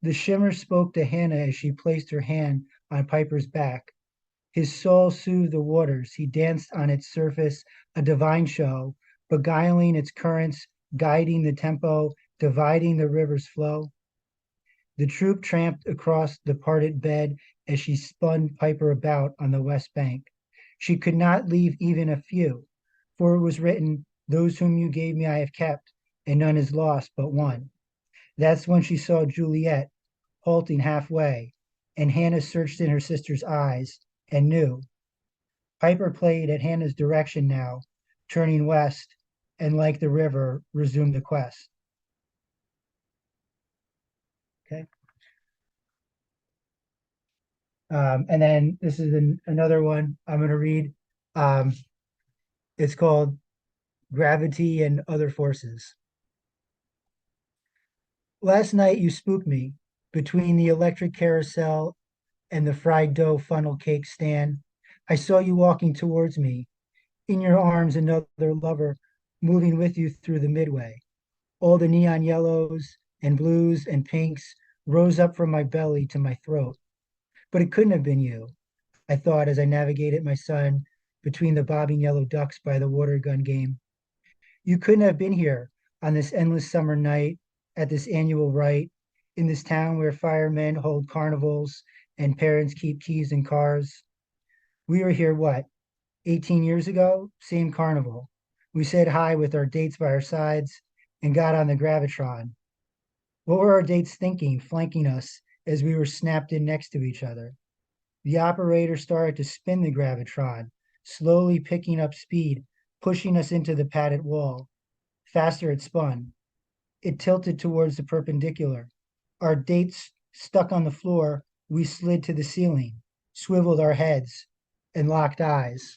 The shimmer spoke to Hannah as she placed her hand on Piper's back. His soul soothed the waters. He danced on its surface, a divine show, beguiling its currents, guiding the tempo, dividing the river's flow. The troop tramped across the parted bed as she spun Piper about on the west bank. She could not leave even a few, for it was written, "Those whom you gave me I have kept, and none is lost but one." That's when she saw Juliet halting halfway, and Hannah searched in her sister's eyes and knew. Piper played at Hannah's direction now, turning west, and like the river, resumed the quest. Okay. And then this is another one I'm going to read. It's called Gravity and Other Forces. Last night you spooked me between the electric carousel and the fried dough funnel cake stand. I saw you walking towards me. In your arms, another lover moving with you through the midway. All the neon yellows and blues and pinks rose up from my belly to my throat. But it couldn't have been you, I thought as I navigated my son between the bobbing yellow ducks by the water gun game. You couldn't have been here on this endless summer night at this annual rite in this town where firemen hold carnivals and parents keep keys in cars. We were here, what, 18 years ago, same carnival. We said hi with our dates by our sides and got on the Gravitron. What were our dates thinking, flanking us as we were snapped in next to each other? The operator started to spin the Gravitron, slowly picking up speed, pushing us into the padded wall. Faster it spun. It tilted towards the perpendicular. Our dates stuck on the floor, we slid to the ceiling, swiveled our heads, and locked eyes.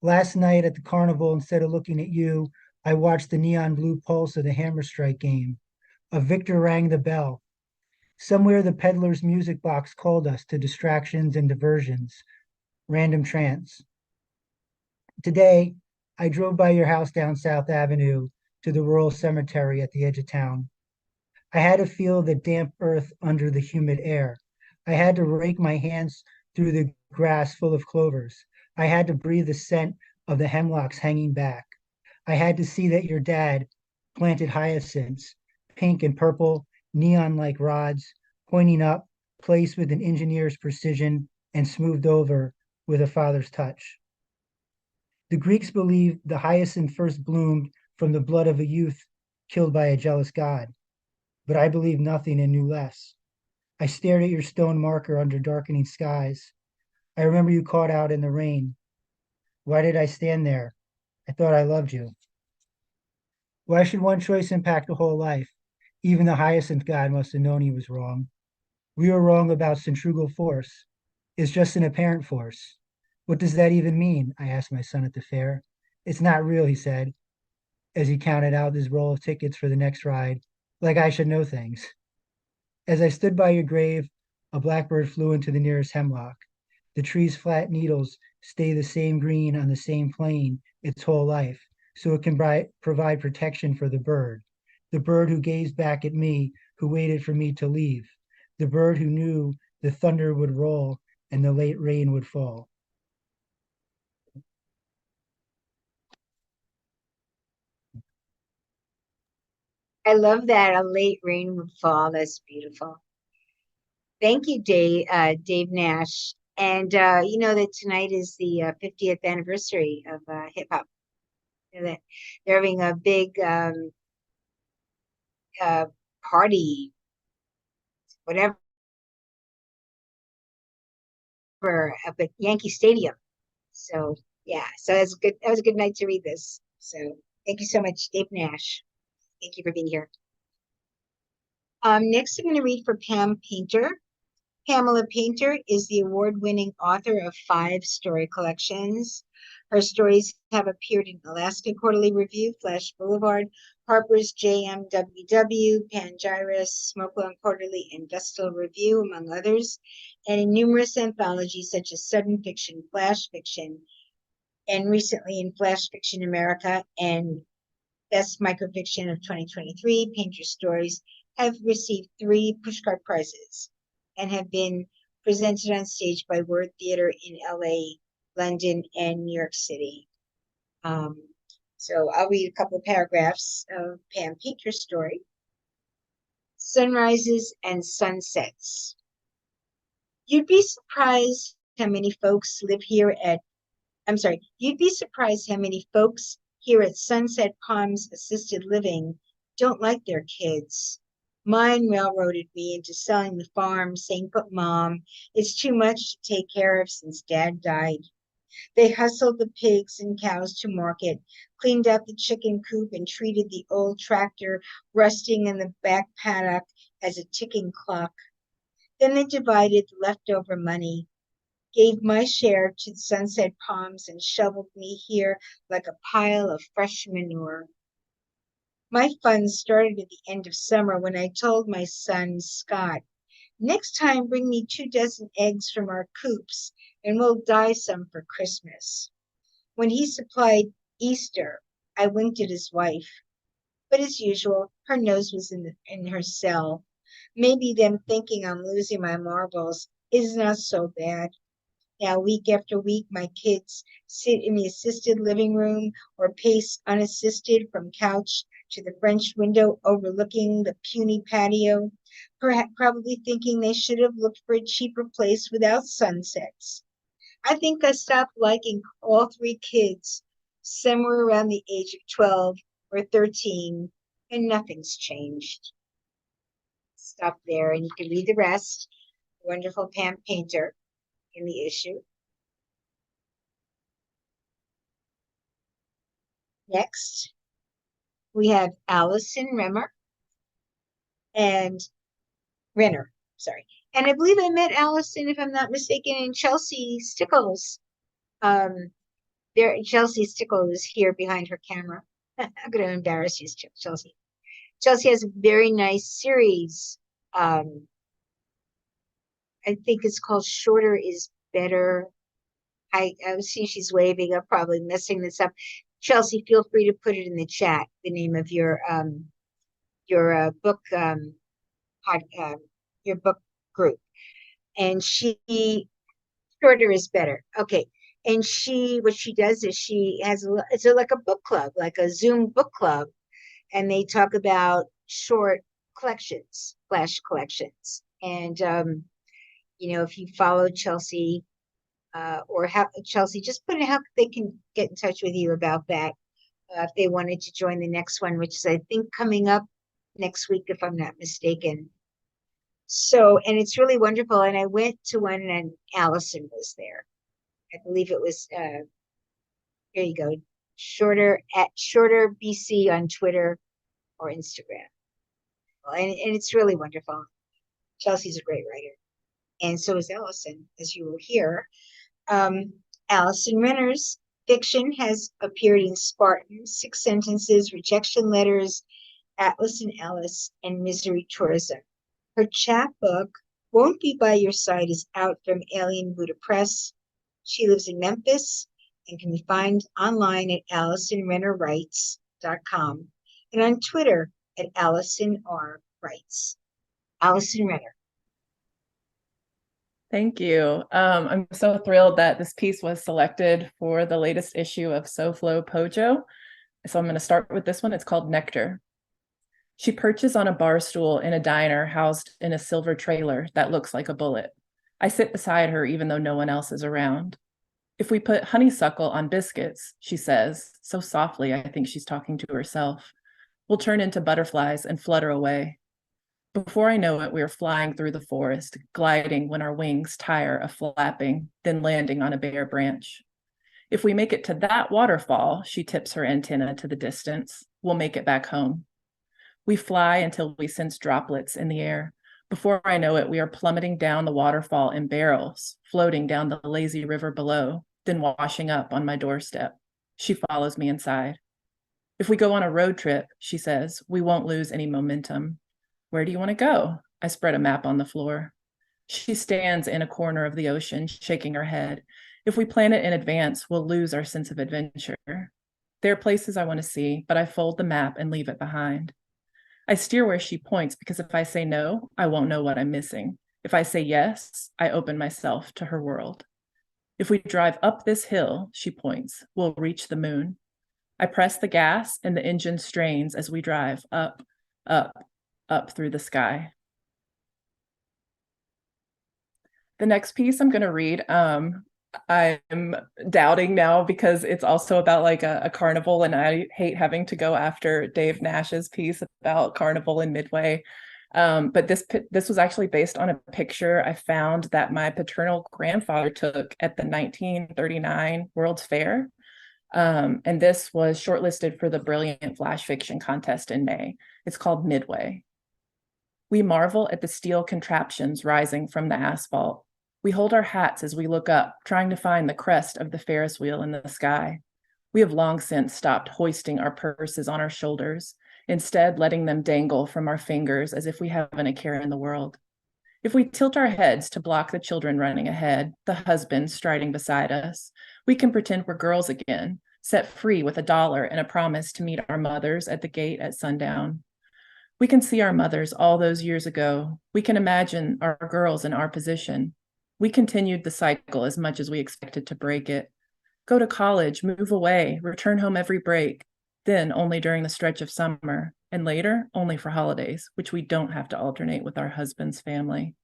Last night at the carnival, instead of looking at you, I watched the neon blue pulse of the Hammer Strike game. A victor rang the bell. Somewhere the peddler's music box called us to distractions and diversions, random trance. Today, I drove by your house down South Avenue to the rural cemetery at the edge of town. I had to feel the damp earth under the humid air. I had to rake my hands through the grass full of clovers. I had to breathe the scent of the hemlocks hanging back. I had to see that your dad planted hyacinths, pink and purple, neon-like rods, pointing up, placed with an engineer's precision and smoothed over with a father's touch. The Greeks believed the hyacinth first bloomed from the blood of a youth killed by a jealous god. But I believed nothing and knew less. I stared at your stone marker under darkening skies. I remember you caught out in the rain. Why did I stand there? I thought I loved you. Why should one choice impact a whole life? Even the hyacinth god must have known he was wrong. We were wrong about centrifugal force. It's just an apparent force. What does that even mean? I asked my son at the fair. It's not real, he said, as he counted out his roll of tickets for the next ride, like I should know things. As I stood by your grave, a blackbird flew into the nearest hemlock. The tree's flat needles stay the same green on the same plane its whole life, so it can provide protection for the bird who gazed back at me, who waited for me to leave, the bird who knew the thunder would roll and the late rain would fall. I love that. A late rain would fall. That's beautiful. Thank you, Dave Nash. And you know that tonight is the 50th anniversary of hip hop. You know that they're having a big party, whatever, up at Yankee Stadium. So yeah, so that's good. That was a good night to read this. So thank you so much, Dave Nash. Thank you for being here. Next, I'm going to read for Pam Painter. Pamela Painter is the award-winning author of 5 story collections. Her stories have appeared in Alaska Quarterly Review, Flash Boulevard, Harper's JMWW, Pangyris, Smokeland Quarterly, and Vestal Review, among others, and in numerous anthologies such as Sudden Fiction, Flash Fiction, and recently in Flash Fiction America and Best Microfiction of 2023. Painter's stories have received 3 Pushcart Prizes and have been presented on stage by Word Theater in LA, London, and New York City. So I'll read a couple of paragraphs of Pam Painter's story. Sunrises and sunsets. You'd be surprised how many folks live here at, you'd be surprised how many folks here at Sunset Palms Assisted Living don't like their kids. Mine railroaded me into selling the farm, saying, "But Mom, it's too much to take care of since Dad died." They hustled the pigs and cows to market, cleaned out the chicken coop, and treated the old tractor rusting in the back paddock as a ticking clock. Then they divided the leftover money, gave my share to Sunset Palms, and shoveled me here like a pile of fresh manure. My fun started at the end of summer when I told my son, Scott, "Next time bring me 2 dozen eggs from our coops and we'll dye some for Christmas." When he supplied Easter, I winked at his wife. But as usual, her nose was in her cell. Maybe them thinking I'm losing my marbles is not so bad. Now, week after week, my kids sit in the assisted living room or pace unassisted from couch to the French window overlooking the puny patio, probably thinking they should have looked for a cheaper place without sunsets. I think I stopped liking all three kids somewhere around the age of 12 or 13, and nothing's changed. Stop there, and you can read the rest. Wonderful Pam Painter in the issue. Next, we have Allison Renner, sorry. And I believe I met Allison, if I'm not mistaken, in Chelsea Stickles. Chelsea Stickles is here behind her camera. I'm going to embarrass you, Chelsea. Chelsea has a very nice series. I think it's called Shorter is Better. I see she's waving. I'm probably messing this up. Chelsea, feel free to put it in the chat, the name of your book your book group. And Shorter is Better. Okay. And what she does is she has it's like a book club, like a Zoom book club, and they talk about short collections, flash collections. And if you follow Chelsea Chelsea, just put in how they can get in touch with you about that if they wanted to join the next one, which is I think coming up next week, if I'm not mistaken. So, and it's really wonderful. And I went to one and Allison was there. I believe it was, here you go, Shorter BC on Twitter or Instagram. And it's really wonderful. Chelsea's a great writer. And so is Allison, as you will hear. Allison Renner's fiction has appeared in Spartan, Six Sentences, Rejection Letters, Atlas and Alice, and Misery Tourism. Her chapbook, Won't Be By Your Side, is out from Alien Buddha Press. She lives in Memphis and can be found online at AllisonRennerWrites.com and on Twitter at AllisonRWrites. Allison Renner. Thank you. I'm so thrilled that this piece was selected for the latest issue of SoFloPoJo. So I'm going to start with this one. It's called Nectar. She perches on a bar stool in a diner housed in a silver trailer that looks like a bullet. I sit beside her even though no one else is around. If we put honeysuckle on biscuits, she says, so softly I think she's talking to herself, we'll turn into butterflies and flutter away. Before I know it, we are flying through the forest, gliding when our wings tire of flapping, then landing on a bare branch. If we make it to that waterfall, she tips her antenna to the distance, we'll make it back home. We fly until we sense droplets in the air. Before I know it, we are plummeting down the waterfall in barrels, floating down the lazy river below, then washing up on my doorstep. She follows me inside. If we go on a road trip, she says, we won't lose any momentum. Where do you want to go? I spread a map on the floor. She stands in a corner of the ocean, shaking her head. If we plan it in advance, we'll lose our sense of adventure. There are places I want to see, but I fold the map and leave it behind. I steer where she points because if I say no, I won't know what I'm missing. If I say yes, I open myself to her world. If we drive up this hill, she points, we'll reach the moon. I press the gas and the engine strains as we drive up, up, up through the sky. The next piece I'm going to read, I'm doubting now because it's also about like a carnival, and I hate having to go after Dave Nash's piece about carnival in Midway. But this was actually based on a picture I found that my paternal grandfather took at the 1939 World's Fair. And this was shortlisted for the Brilliant Flash Fiction Contest in May. It's called Midway. We marvel at the steel contraptions rising from the asphalt. We hold our hats as we look up, trying to find the crest of the Ferris wheel in the sky. We have long since stopped hoisting our purses on our shoulders, instead letting them dangle from our fingers as if we haven't a care in the world. If we tilt our heads to block the children running ahead, the husband striding beside us, we can pretend we're girls again, set free with $1 and a promise to meet our mothers at the gate at sundown. We can see our mothers all those years ago. We can imagine our girls in our position. We continued the cycle as much as we expected to break it. Go to college, move away, return home every break, then only during the stretch of summer, and later only for holidays, which we don't have to alternate with our husband's family.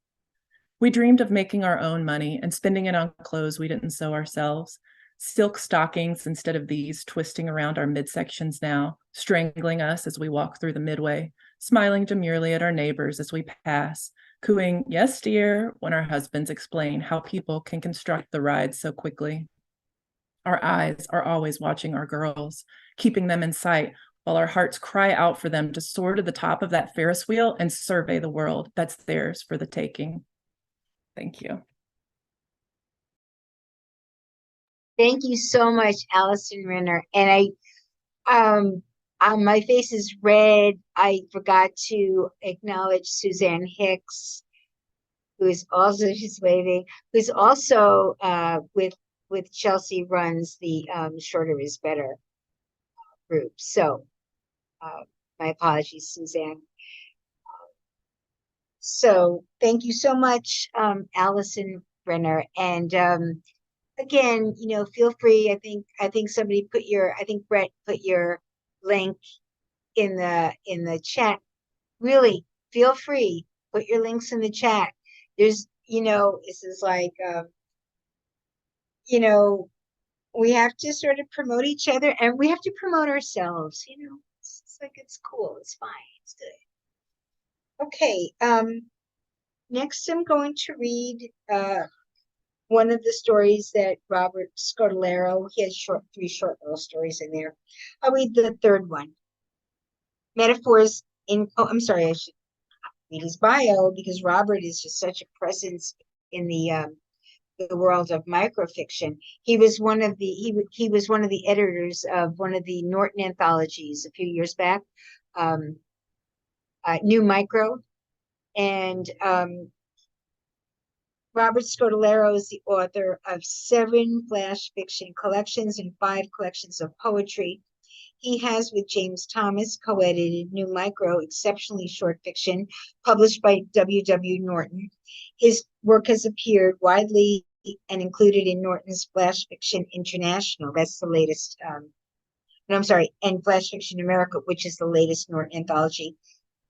We dreamed of making our own money and spending it on clothes we didn't sew ourselves. Silk stockings instead of these, twisting around our midsections now, strangling us as we walk through the midway, smiling demurely at our neighbors as we pass, cooing, "Yes, dear," when our husbands explain how people can construct the rides so quickly. Our eyes are always watching our girls, keeping them in sight, while our hearts cry out for them to soar to the top of that Ferris wheel and survey the world that's theirs for the taking. Thank you. Thank you so much, Allison Renner. And my face is red. I forgot to acknowledge Suzanne Hicks, who is also, she's waving, who's also with Chelsea runs the Shorter is Better group. So my apologies, Suzanne. So thank you so much, Allison Renner. And again, feel free. I think somebody put I think Brett put your link in the chat. Really, feel free. Put your links in the chat. There's, this is like, we have to sort of promote each other, and we have to promote ourselves. It's like, it's cool. It's fine. It's good. Okay. Next, I'm going to read one of the stories that Robert Scodolaro, he has three short little stories in there. I'll read the third one. Metaphors in, I'm sorry, I should read his bio, because Robert is just such a presence in the world of microfiction. He was one of the was one of the editors of one of the Norton anthologies a few years back, New Micro, and Robert Scodolaro is the author of 7 flash fiction collections and 5 collections of poetry. He has, with James Thomas, co-edited New Micro, exceptionally short fiction, published by W.W. Norton. His work has appeared widely and included in Norton's Flash Fiction International. That's the latest, and Flash Fiction America, which is the latest Norton anthology,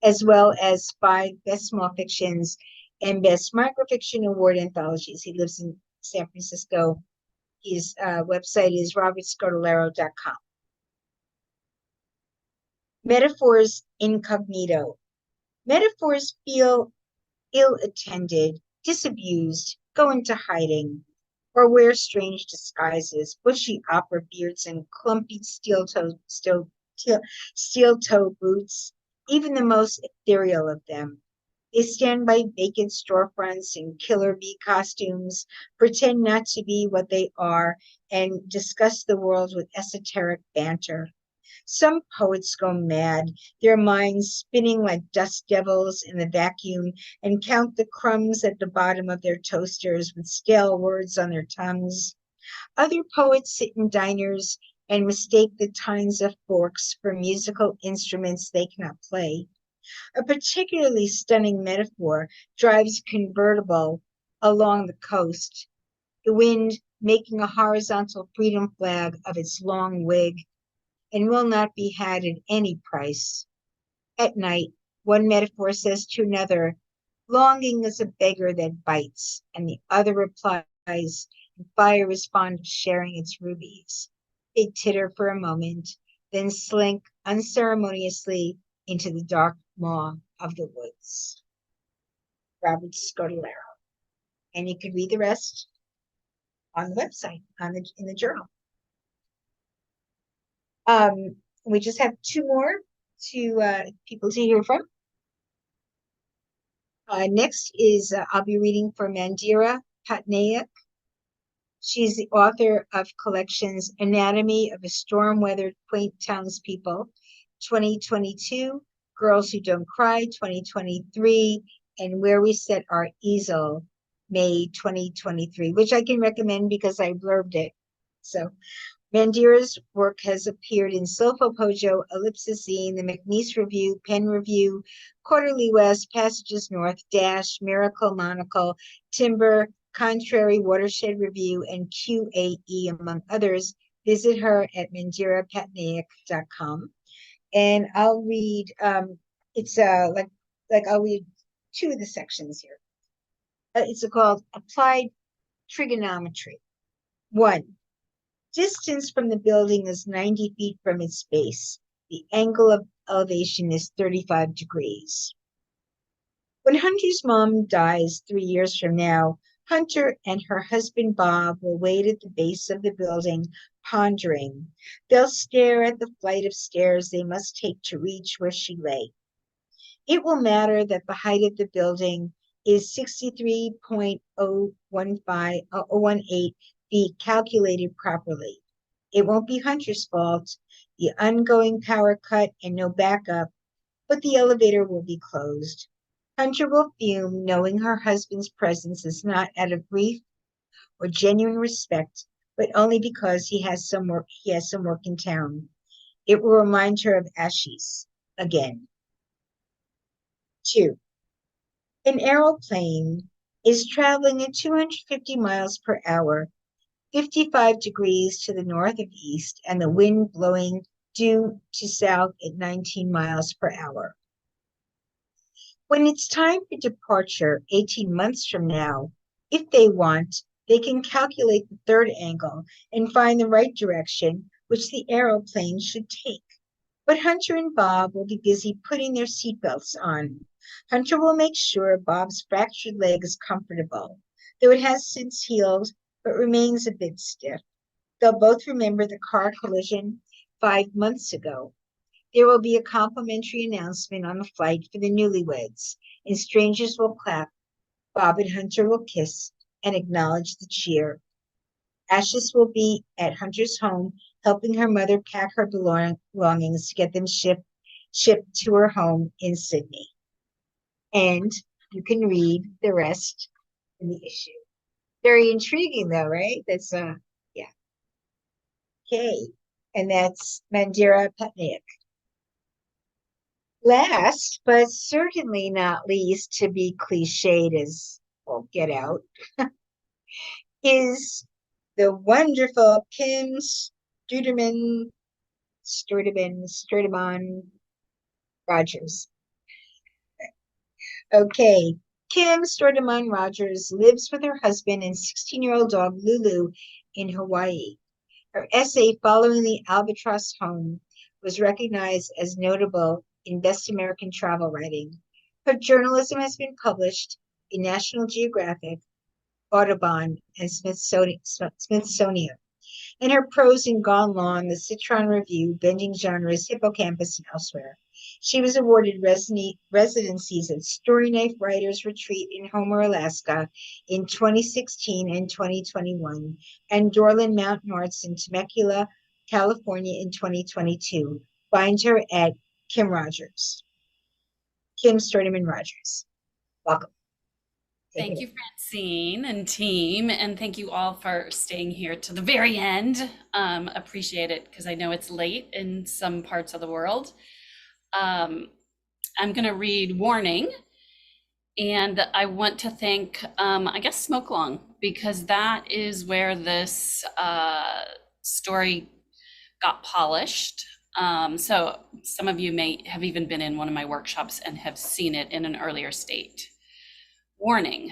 as well as 5 Best Small Fictions and Best Microfiction Award anthologies. He lives in San Francisco. His website is robertscodolaro.com. Metaphors incognito. Metaphors feel ill-attended, disabused, go into hiding, or wear strange disguises, bushy opera beards and clumpy steel-toe boots, even the most ethereal of them. They stand by vacant storefronts in killer bee costumes, pretend not to be what they are, and discuss the world with esoteric banter. Some poets go mad, their minds spinning like dust devils in the vacuum, and count the crumbs at the bottom of their toasters with stale words on their tongues. Other poets sit in diners and mistake the tines of forks for musical instruments they cannot play. A particularly stunning metaphor drives a convertible along the coast, the wind making a horizontal freedom flag of its long wig, and will not be had at any price. At night, one metaphor says to another, "Longing is a beggar that bites," and the other replies, "Fire is fond of sharing its rubies." They titter for a moment, then slink unceremoniously into the dark maw of the woods. Robert Scodolaro. And you can read the rest on the website, in the journal. We just have 2 more people to hear from. Next is I'll be reading for Mandira Patnaik. She's the author of collections Anatomy of a Storm-Weathered Quaint Townspeople, 2022, Girls Who Don't Cry, 2023, and Where We Set Our Easel, May 2023, which I can recommend because I blurbed it. So Mandira's work has appeared in SoFloPoJo, Ellipsizine, the McNeese Review, Penn Review, Quarterly West, Passages North, Dash, Miracle Monocle, Timber, Contrary, Watershed Review, and QAE, among others. Visit her at mandirapatnaik.com. And I'll read, I'll read 2 of the sections here. it's called applied trigonometry. 1. Distance from the building is 90 feet from its base. The angle of elevation is 35 degrees. When Hunter's mom dies 3 years from now, Hunter and her husband Bob will wait at the base of the building, pondering. They'll stare at the flight of stairs they must take to reach where she lay. It will matter that the height of the building is 63.018 feet calculated properly. It won't be Hunter's fault, the ongoing power cut and no backup, but the elevator will be closed. Hunter will fume, knowing her husband's presence is not out of grief or genuine respect, but only because he has some work in town. It will remind her of Ashes again. 2. An aeroplane is traveling at 250 miles per hour, 55 degrees to the north of east, and the wind blowing due to south at 19 miles per hour. When it's time for departure 18 months from now, if they want, they can calculate the third angle and find the right direction which the aeroplane should take. But Hunter and Bob will be busy putting their seatbelts on. Hunter will make sure Bob's fractured leg is comfortable, though it has since healed but remains a bit stiff. They'll both remember the car collision 5 months ago. There will be a complimentary announcement on the flight for the newlyweds, and strangers will clap. Bob and Hunter will kiss and acknowledge the cheer. Ashes will be at Hunter's home, helping her mother pack her belongings to get them shipped to her home in Sydney. And you can read the rest in the issue. Very intriguing though, right? That's yeah. Okay. And that's Mandira Patnaik. Last, but certainly not least, to be cliched as well, get out, is the wonderful Kim Sturtevant Rogers. Okay, Kim Sturtevant Rogers lives with her husband and 16-year-old dog Lulu in Hawaii. Her essay, Following the Albatross Home, was recognized as notable in Best American Travel Writing. Her journalism has been published in National Geographic, Audubon, and Smithsonian. And her prose in Gone Long, the Citron Review, Bending Genres, Hippocampus, and elsewhere. She was awarded residencies at Story Knife Writers Retreat in Homer, Alaska in 2016 and 2021, and Dorland Mountain Arts in Temecula, California in 2022. Find her at Kim Sturtevant Rogers. Welcome. Thank you, Francine and team, and thank you all for staying here to the very end. Appreciate it because I know it's late in some parts of the world. I'm going to read Warning, and I want to thank, I guess, Smoke Long, because that is where this story got polished. So some of you may have even been in one of my workshops and have seen it in an earlier state. Warning.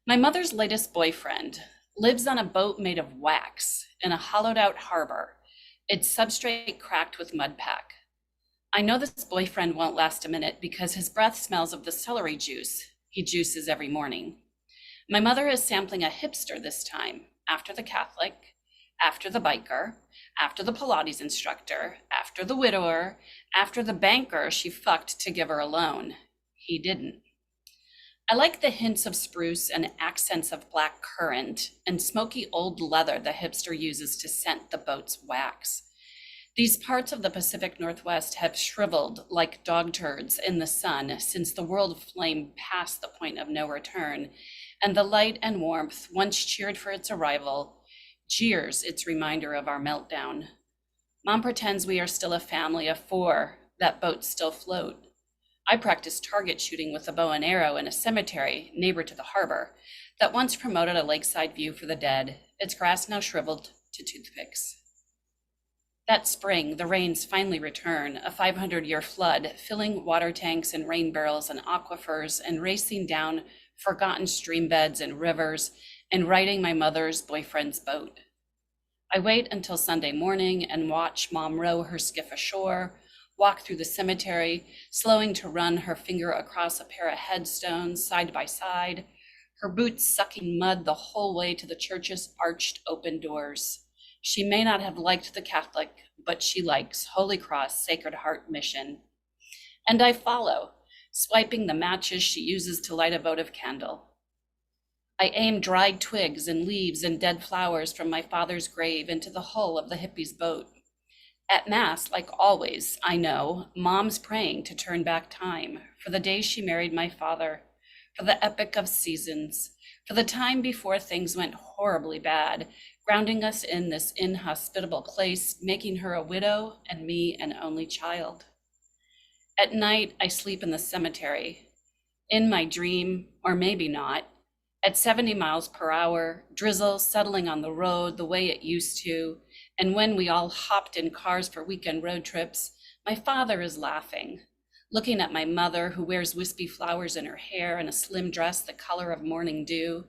My mother's latest boyfriend lives on a boat made of wax in a hollowed out harbor, its substrate cracked with mud pack. I know this boyfriend won't last a minute because his breath smells of the celery juice he juices every morning. My mother is sampling a hipster this time, after the Catholic, after the biker, after the Pilates instructor, after the widower, after the banker she fucked to give her a loan. He didn't. I like the hints of spruce and accents of black currant and smoky old leather the hipster uses to scent the boat's wax. These parts of the Pacific Northwest have shriveled like dog turds in the sun since the world flamed past the point of no return, and the light and warmth once cheered for its arrival jeers its reminder of our meltdown. Mom pretends we are still a family of 4, that boats still float. I practiced target shooting with a bow and arrow in a cemetery neighbor to the harbor that once promoted a lakeside view for the dead, its grass now shriveled to toothpicks. That spring, the rains finally return, a 500-year flood, filling water tanks and rain barrels and aquifers and racing down forgotten stream beds and rivers, and riding my mother's boyfriend's boat. I wait until Sunday morning and watch Mom row her skiff ashore, walk through the cemetery, slowing to run her finger across a pair of headstones side by side, her boots sucking mud the whole way to the church's arched open doors. She may not have liked the Catholic, but she likes Holy Cross Sacred Heart Mission. And I follow, swiping the matches she uses to light a votive candle. I aim dried twigs and leaves and dead flowers from my father's grave into the hull of the hippie's boat. At Mass, like always, I know, Mom's praying to turn back time for the day she married my father, for the epic of seasons, for the time before things went horribly bad, grounding us in this inhospitable place, making her a widow and me an only child. At night, I sleep in the cemetery. In my dream, or maybe not, at 70 miles per hour, drizzle settling on the road the way it used to, and when we all hopped in cars for weekend road trips, my father is laughing, looking at my mother who wears wispy flowers in her hair and a slim dress the color of morning dew,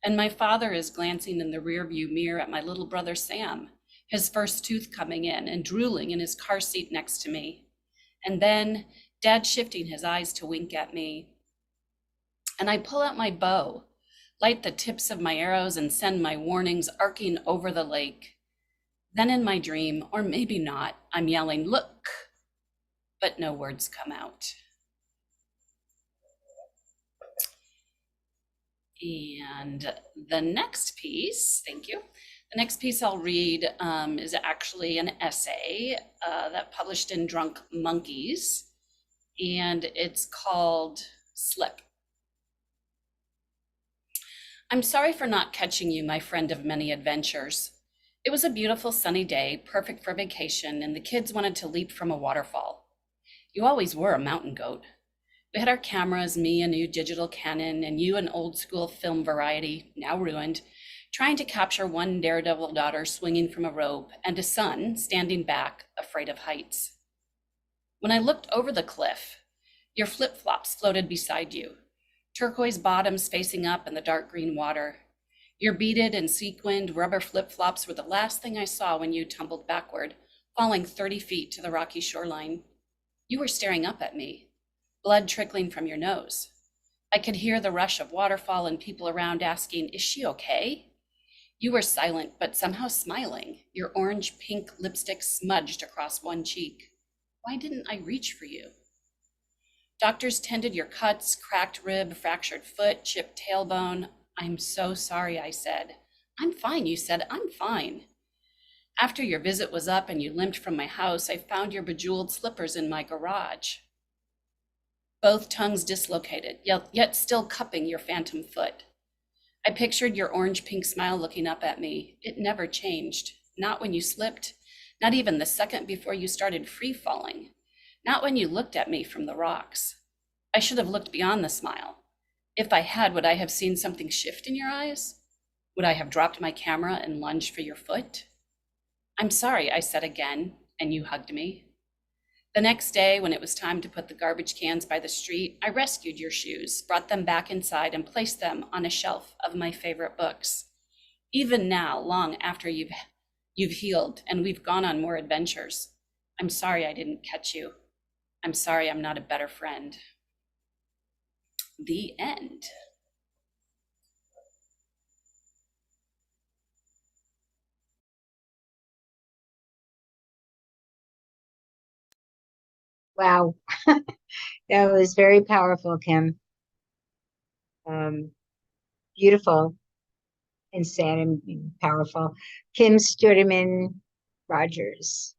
and my father is glancing in the rearview mirror at my little brother Sam, his first tooth coming in and drooling in his car seat next to me. And then Dad shifting his eyes to wink at me. And I pull out my bow, light the tips of my arrows and send my warnings arcing over the lake. Then in my dream, or maybe not, I'm yelling, "Look!" but no words come out. And the next piece, thank you. The next piece I'll read is actually an essay that published in Drunk Monkeys, and it's called Slip. I'm sorry for not catching you, my friend of many adventures. It was a beautiful sunny day, perfect for vacation, and the kids wanted to leap from a waterfall. You always were a mountain goat. We had our cameras, me a new digital Canon, and you an old school film variety, now ruined, trying to capture one daredevil daughter swinging from a rope and a son standing back, afraid of heights. When I looked over the cliff, your flip-flops floated beside you, turquoise bottoms facing up in the dark green water. Your beaded and sequined rubber flip-flops were the last thing I saw when you tumbled backward, falling 30 feet to the rocky shoreline. You were staring up at me, blood trickling from your nose. I could hear the rush of waterfall and people around asking, "Is she okay?" You were silent, but somehow smiling, your orange-pink lipstick smudged across one cheek. Why didn't I reach for you? Doctors tended your cuts, cracked rib, fractured foot, chipped tailbone. "I'm so sorry," I said. "I'm fine," you said. "I'm fine." After your visit was up and you limped from my house, I found your bejeweled slippers in my garage. Both tongues dislocated, yet still cupping your phantom foot. I pictured your orange-pink smile looking up at me. It never changed, not when you slipped, not even the second before you started free-falling, not when you looked at me from the rocks. I should have looked beyond the smile. If I had, would I have seen something shift in your eyes? Would I have dropped my camera and lunged for your foot? "I'm sorry," I said again, and you hugged me. The next day, when it was time to put the garbage cans by the street, I rescued your shoes, brought them back inside, and placed them on a shelf of my favorite books. Even now, long after you've healed and we've gone on more adventures, I'm sorry I didn't catch you. I'm sorry I'm not a better friend. The end. Wow. That was very powerful, Kim. Beautiful and sad and powerful. Kim Sturdman Rogers.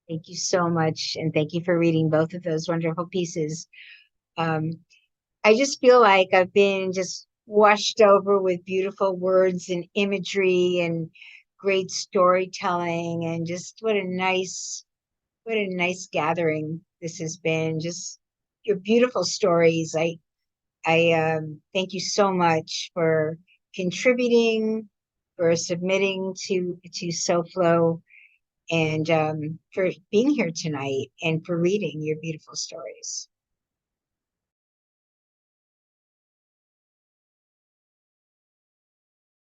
Thank you so much. And thank you for reading both of those wonderful pieces. I just feel like I've been just washed over with beautiful words and imagery and great storytelling, and just what a nice gathering this has been. Just your beautiful stories. I thank you so much for contributing, for submitting to SoFlo, and for being here tonight and for reading your beautiful stories.